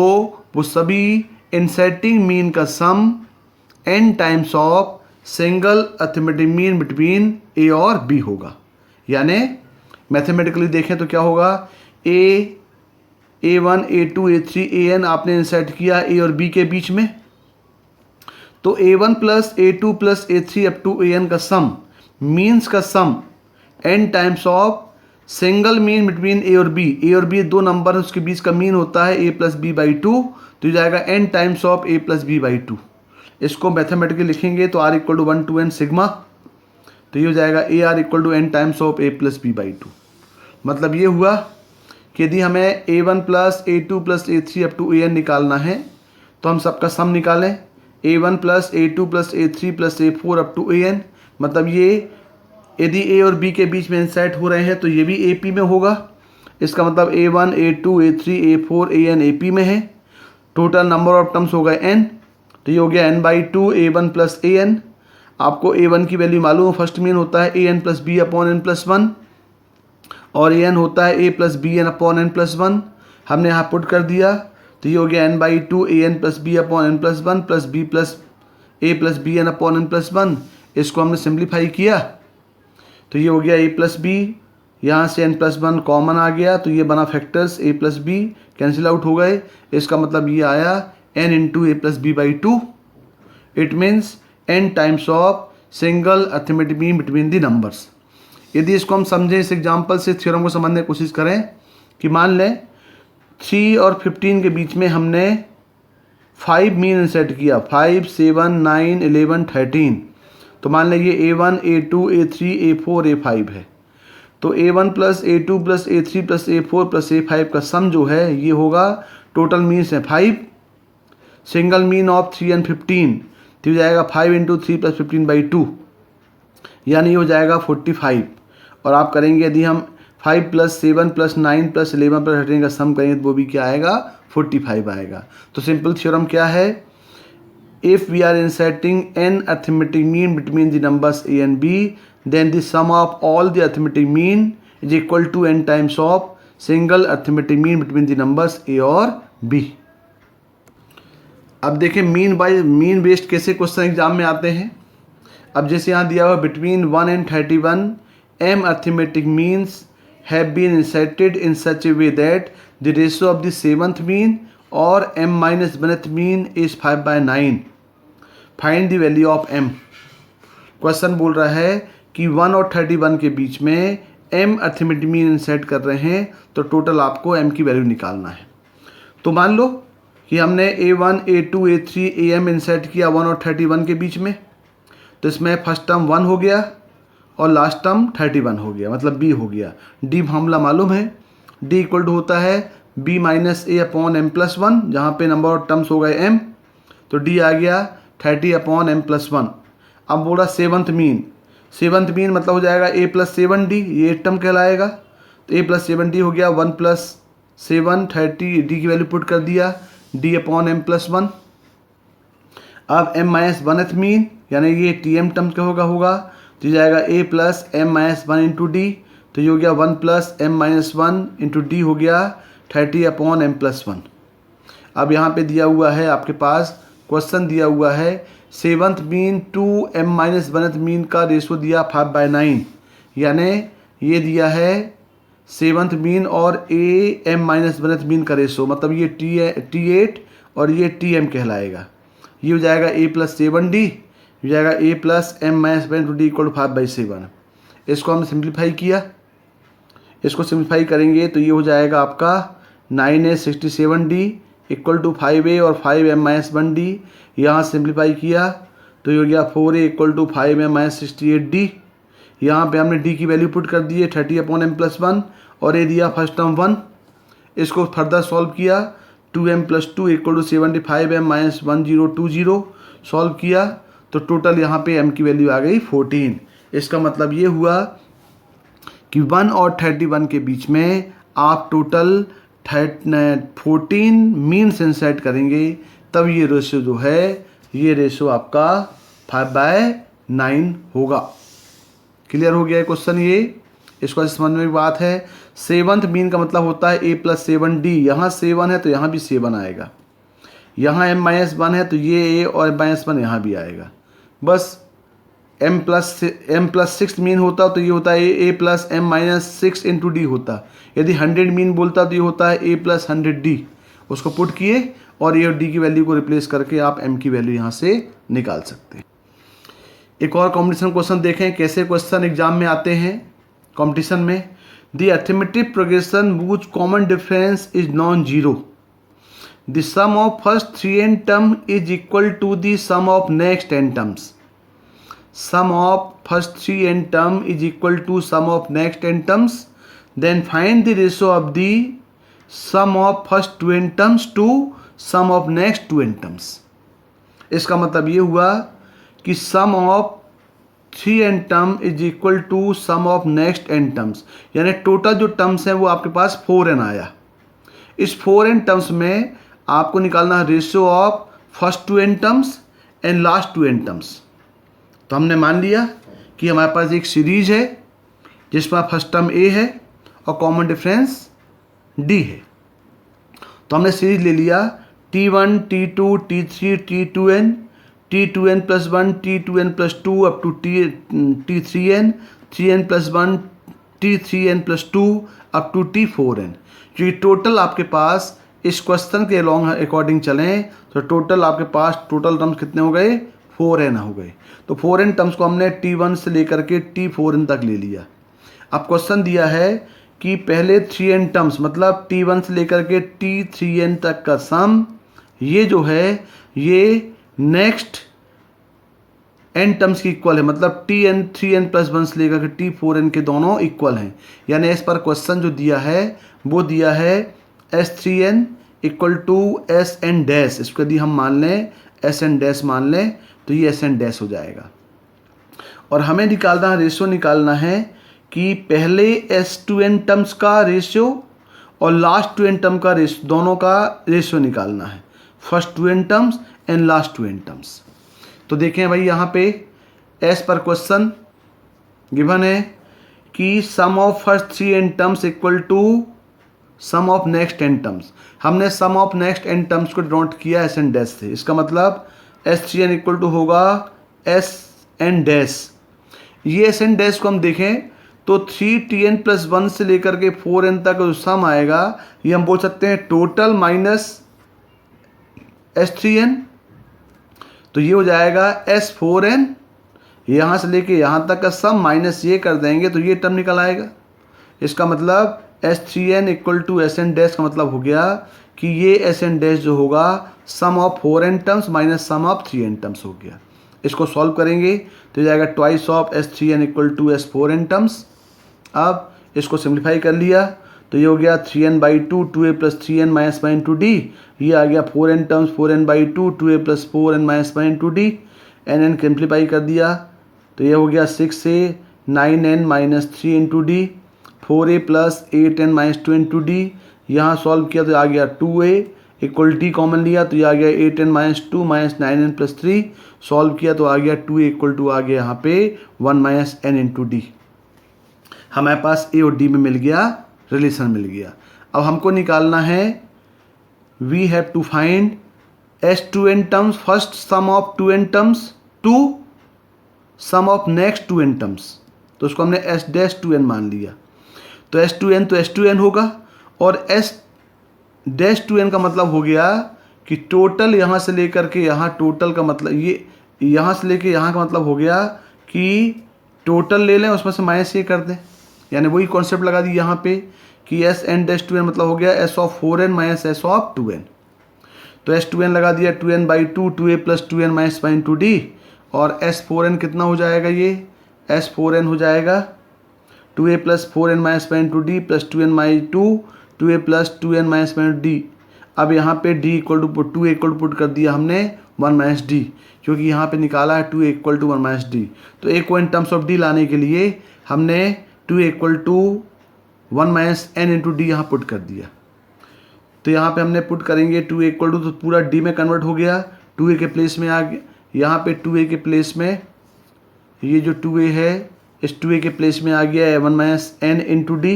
वो सभी इंसर्टिंग मीन का sum n times of single arithmetic mean between A और बी होगा। यानी मैथमेटिकली देखें तो क्या होगा, A1 A2 A3 AN आपने इंसर्ट किया ए और बी के बीच में, तो A1 plus A2 plus A3 up to AN का सम, मीन्स का sum n times of single mean between A और बी। ए और बी दो नंबर है, उसके बीच का मीन होता है a plus B by two, तो ये जाएगा n times of a plus B by two. इसको मैथमेटिकली लिखेंगे तो r equal to 1 to n sigma, तो ये हो जाएगा A R equal to n times of a plus B by two. मतलब ये हुआ कि यदि हमें A1 plus A2 plus A3 up to AN निकालना है तो हम सबका सम निकालें, A1 plus A2 plus A3 plus A4 up to AN। मतलब ये यदि A और B के बीच में इंसर्ट हो रहे हैं तो ये भी AP में होगा। इसका मतलब A1 A2 A3 A4 AN AP में है। टोटल नंबर ऑफ टर्म्स हो गए n, तो ये हो गया n/2 A1 प्लस AN। आपको A1 की वैल्यू मालूम है, फर्स्ट मीन होता है AN plus B upon n plus one, और AN होता है A plus B N upon n plus one. हमने यहाँ पुट कर दिया, तो ये हो गया n/2 AN plus B upon n plus one plus B plus A plus B N upon n plus one. इसको हमने सिंप्लीफाई किया तो ये हो गया a प्लस बी, यहाँ से n प्लस वन कॉमन आ गया तो ये बना factors a plus B, cancel out हो गए। इसका मतलब ये आया n into A plus B by two. It means n times of single arithmetic mean between the numbers. यदि इसको हम समझें, इस एग्जाम्पल से थ्योरम को समझने की कोशिश करें कि मान लें 3 और 15 के बीच में हमने 5 मीन इंसर्ट किया, 5 7 9 11 13। तो मान लें ये A1 A2 A3 A4 A5 है, तो A1 plus A2 plus A3 plus A4 plus A5 का सम जो है ये होगा, टोटल मीन्स है 5, सिंगल मीन ऑफ 3 एंड 15, तो ये जाएगा 5 इंटू 3 प्लस 15 बाई टू, यानी ये हो जाएगा 45। और आप करेंगे यदि हम 5 प्लस 7 प्लस 9 प्लस 11 प्लस 13 का सम करेंगे तो वो भी क्या आएगा, 45 आएगा। तो सिंपल थ्योरम क्या है, if we are inserting n arithmetic mean between the numbers a and b, then the sum of all the arithmetic mean is equal to n times of single arithmetic mean between the numbers a और b। अब देखें mean based कैसे question exam में आते हैं। अब जैसे यहाँ दिया हुआ between 1 and 31 m arithmetic means have been inserted in such a way that the ratio of the seventh mean और m माइनस बनथ mean is 5/9। Find the value of m। Question बोल रहा है कि 1 और 31 के बीच में m अर्थमेटिक मीन इंसर्ट कर रहे हैं, तो टोटल आपको m की वैल्यू निकालना है। तो मान लो कि हमने A1 A2 A3 AM insert किया 1 और 31 के बीच में, तो इसमें फर्स्ट टर्म 1 हो गया और लास्ट टर्म 31 हो गया, मतलब b हो गया। d मामला मालूम है, d इक्वल टू होता है b minus A upon M plus one, जहाँ पे नंबर ऑफ टर्म्स हो गए m, तो d आ गया 30 अपॉन एम प्लस वन। अब बोला सेवन्थ मीन मतलब हो जाएगा a प्लस 7d, ये टर्म कहलाएगा। तो a प्लस 7d हो गया 1 प्लस 7 30, d की वैल्यू पुट कर दिया d upon M plus one. अब m माइनस बनथ मीन यानी ये tm टर्म का होगा, तो जाएगा a plus m minus one into D, तो ये हो गया 1 plus m minus one into D हो गया 30 अपॉन एम प्लस वन। अब यहाँ पे दिया हुआ है आपके पास, क्वेश्चन दिया हुआ है seventh mean to m minus बनथ मीन का रेशो दिया 5/9, यानी ये दिया है सेवन्थ मीन और a m माइनस बनथ मीन का रेशो, मतलब ये T8 और ये Tm कहलाएगा। ये हो जाएगा a प्लस 7d, हो जाएगा a plus m minus one to D equal to 5/7। इसको हमने सिंप्लीफाई किया, इसको सिंप्लीफाई करेंगे तो ये हो जाएगा आपका 9a 67d equal to 5a और 5m माइनस 1d। यहाँ सिंप्लीफाई किया तो ये हो गया 4a equal to 5m minus 68d। यहाँ पे हमने d की वैल्यू पुट कर दी है 30 अपॉन एम प्लस वन, और ये दिया फर्स्ट टर्म 1। इसको फर्दर सॉल्व किया, 2m plus 2 equal to 75m minus 1020 solve किया, तो टोटल यहाँ पे m की वैल्यू आ गई 14। इसका मतलब ये हुआ कि 1 और 31 के बीच में आप टोटल 14 मीन्स इंसर्ट करेंगे, तब ये रेशो जो है ये रेशो आपका 5/9 होगा। क्लियर हो गया है क्वेश्चन ये, इसको समझने की बात है। सेवन्थ मीन का मतलब होता है a प्लस 7d, यहाँ 7 है तो यहाँ भी 7 आएगा। यहाँ m-1 है तो ये a और m-1 यहाँ भी आएगा। बस m+6 मीन होता तो ये होता है a plus m-6 into D होता। यदि 100 मीन बोलता तो ये होता है a प्लस 100d। उसको पुट किए और ये डी की वैल्यू को रिप्लेस करके आप m की वैल्यू यहाँ से निकाल सकते हैं। एक और कॉम्पिटिशन क्वेश्चन देखें कैसे क्वेश्चन एग्जाम में आते हैं कॉम्पिटिशन में। The arithmetic progression whose common difference is non zero, the sum of first 3n term is equal to the sum of next n terms. Sum of first 3n term is equal to sum of next n terms. Then find the ratio of the sum of first 2n terms to sum of next 2n terms. इसका मतलब ये हुआ कि sum of 3n term is equal to sum of next n terms, यानी total जो terms हैं वो आपके पास 4n आया। इस 4n टर्म्स में आपको निकालना है ratio of first 2n terms and last 2n terms. तो हमने मान लिया कि हमारे पास एक सीरीज है जिसमें फर्स्ट टर्म a है और कॉमन डिफरेंस d है। तो हमने सीरीज ले लिया t1 t2 t3 t2n t2n plus 1 t2n plus 2 up to t3n 3n plus 1 t3n plus 2 up to t4n। जो ये टोटल आपके पास इस क्वेश्चन के अकॉर्डिंग चलें तो टोटल आपके पास टोटल टर्म्स कितने हो गए 4n हो गए। तो 4n टर्म्स को हमने t1 से लेकर के t4n तक ले लिया। अब क्वेश्चन दिया है कि पहले 3n टर्म्स मतलब t1 से लेकर के t3n तक का सम ये जो है ये नेक्स्ट n टर्म्स की इक्वल है, मतलब tn 3n प्लस 1 से लेकर के t4n के दोनों इक्वल हैं। यानी इस पर क्वेश्चन जो दिया है वो दिया है s3n equal to sn dash. इसको यदि हम मान लें sn डैश मान लें तो ये sn डैश हो जाएगा। और हमें निकालना है रेशियो निकालना है कि पहले s2n टर्म्स का रेशियो और लास्ट 2n टर्म का रेशियो दोनों का रेशियो निकालना है, first 2n terms and last 2n terms. तो देखें भाई यहाँ पे एस पर क्वेश्चन गिवन है कि sum of first 3n terms equal to sum of next n terms. हमने sum of next n terms को डिनोट किया sn डैश से। इसका मतलब s3n इक्वल टू होगा sn डैश। ये sn डैश को हम देखें तो 3tn प्लस 1 से लेकर के 4n तक जो सम आएगा ये हम बोल सकते हैं टोटल माइनस s3n। तो ये हो जाएगा s4n, यहाँ से लेके यहाँ तक का सम माइनस ये कर देंगे तो ये टर्म निकल आएगा। इसका मतलब s3n equal to sn dash का मतलब हो गया कि ये sn डैश जो होगा sum of 4n terms minus sum of 3n terms हो गया। इसको सॉल्व करेंगे तो जाएगा twice of s3n equal to s4n terms. अब इसको सिंप्लीफाई कर लिया तो ये हो गया 3n/2 2a plus 3n minus 1 into D. ये आ गया 4n terms 4n/2 2a plus 4n minus 1 into D. n simplify कर दिया तो ये हो गया 6a 9n minus 3 into D 4a plus 8n minus 2 into D. यहाँ सॉल्व किया तो आ गया 2a इक्वल डी कॉमन लिया तो ये आ गया 8n minus 2 minus 9n plus 3। Solve किया तो आ गया 2a इक्वल टू आ गया यहाँ पे 1 माइनस n इंटू डी। हमारे पास a और d में मिल गया, रिलेशन मिल गया। अब हमको निकालना है we have to find s2n terms first sum of 2n terms to sum of next 2n terms. तो उसको हमने s डैश 2n मान लिया। तो s2n तो s2n होगा और s डैश 2n का मतलब हो गया कि टोटल यहाँ से लेकर के यहाँ टोटल का मतलब ये यहाँ से लेके यहाँ का मतलब हो गया कि टोटल ले लें उसमें से माइनस ये कर दें। यानी वही कॉन्सेप्ट लगा दी यहाँ पे कि sn डैश 2n मतलब हो गया s of 4n minus s of 2n। तो s2n लगा दिया 2n/2 2a plus 2n minus 1 into D. और s4n कितना हो जाएगा, ये s4n हो जाएगा 2a plus 4n minus 1 into D plus 2n/2 2a plus 2n minus 1 into D. अब यहाँ पे d equal to 2a equal to put कर दिया हमने 1 माइनस डी, क्योंकि यहाँ पे निकाला है 2a equal to 1 minus D. तो a को इन टर्म्स ऑफ d लाने के लिए हमने 2a equal to 1 minus n into D यहाँ पुट कर दिया। तो यहाँ पे हमने पुट करेंगे 2a इक्वल टू तो पूरा d में कन्वर्ट हो गया, 2a के प्लेस में आ गया। यहाँ पे 2a के प्लेस में ये जो 2a है इस 2a के प्लेस में आ गया है 1 माइनस n इंटू डी।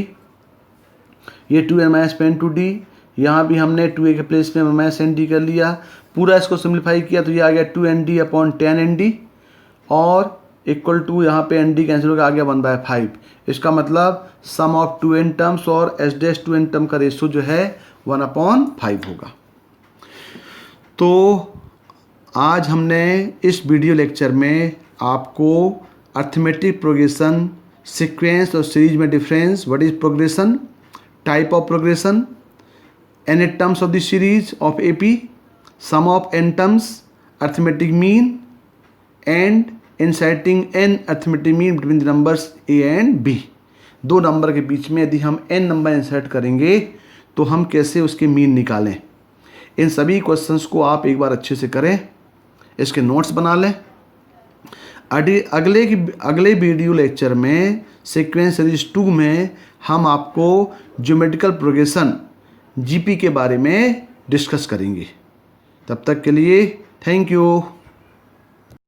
ये 2n माइनस 1 इंटू डी। यहाँ भी हमने 2a के प्लेस में 1 माइनस n डी कर लिया। पूरा इसको सिंप्लीफाई किया तो ये आ गया 2nd अपॉन 10nd और इक्वल टू यहाँ पे nd कैंसिल होकर आ गया 1/5। इसका मतलब सम ऑफ 2n टर्म्स और s डैश 2n टर्म का रेशो जो है 1/5 होगा। तो आज हमने इस वीडियो लेक्चर में आपको अर्थमेटिक प्रोग्रेशन, सीक्वेंस और सीरीज में difference, what is progression, type of progression, n terms of the series of AP, sum of n terms, arithmetic mean and inserting n arithmetic mean between the numbers a and b। दो number के बीच में यदि हम n number insert करेंगे तो हम कैसे उसके मीन निकालें, इन सभी क्वेश्चंस को आप एक बार अच्छे से करें, इसके नोट्स बना लें। अगले वीडियो लेक्चर में सीक्वेंस सीरीज 2 में हम आपको ज्योमेट्रिकल प्रोग्रेशन GP के बारे में डिस्कस करेंगे। तब तक के लिए थैंक यू।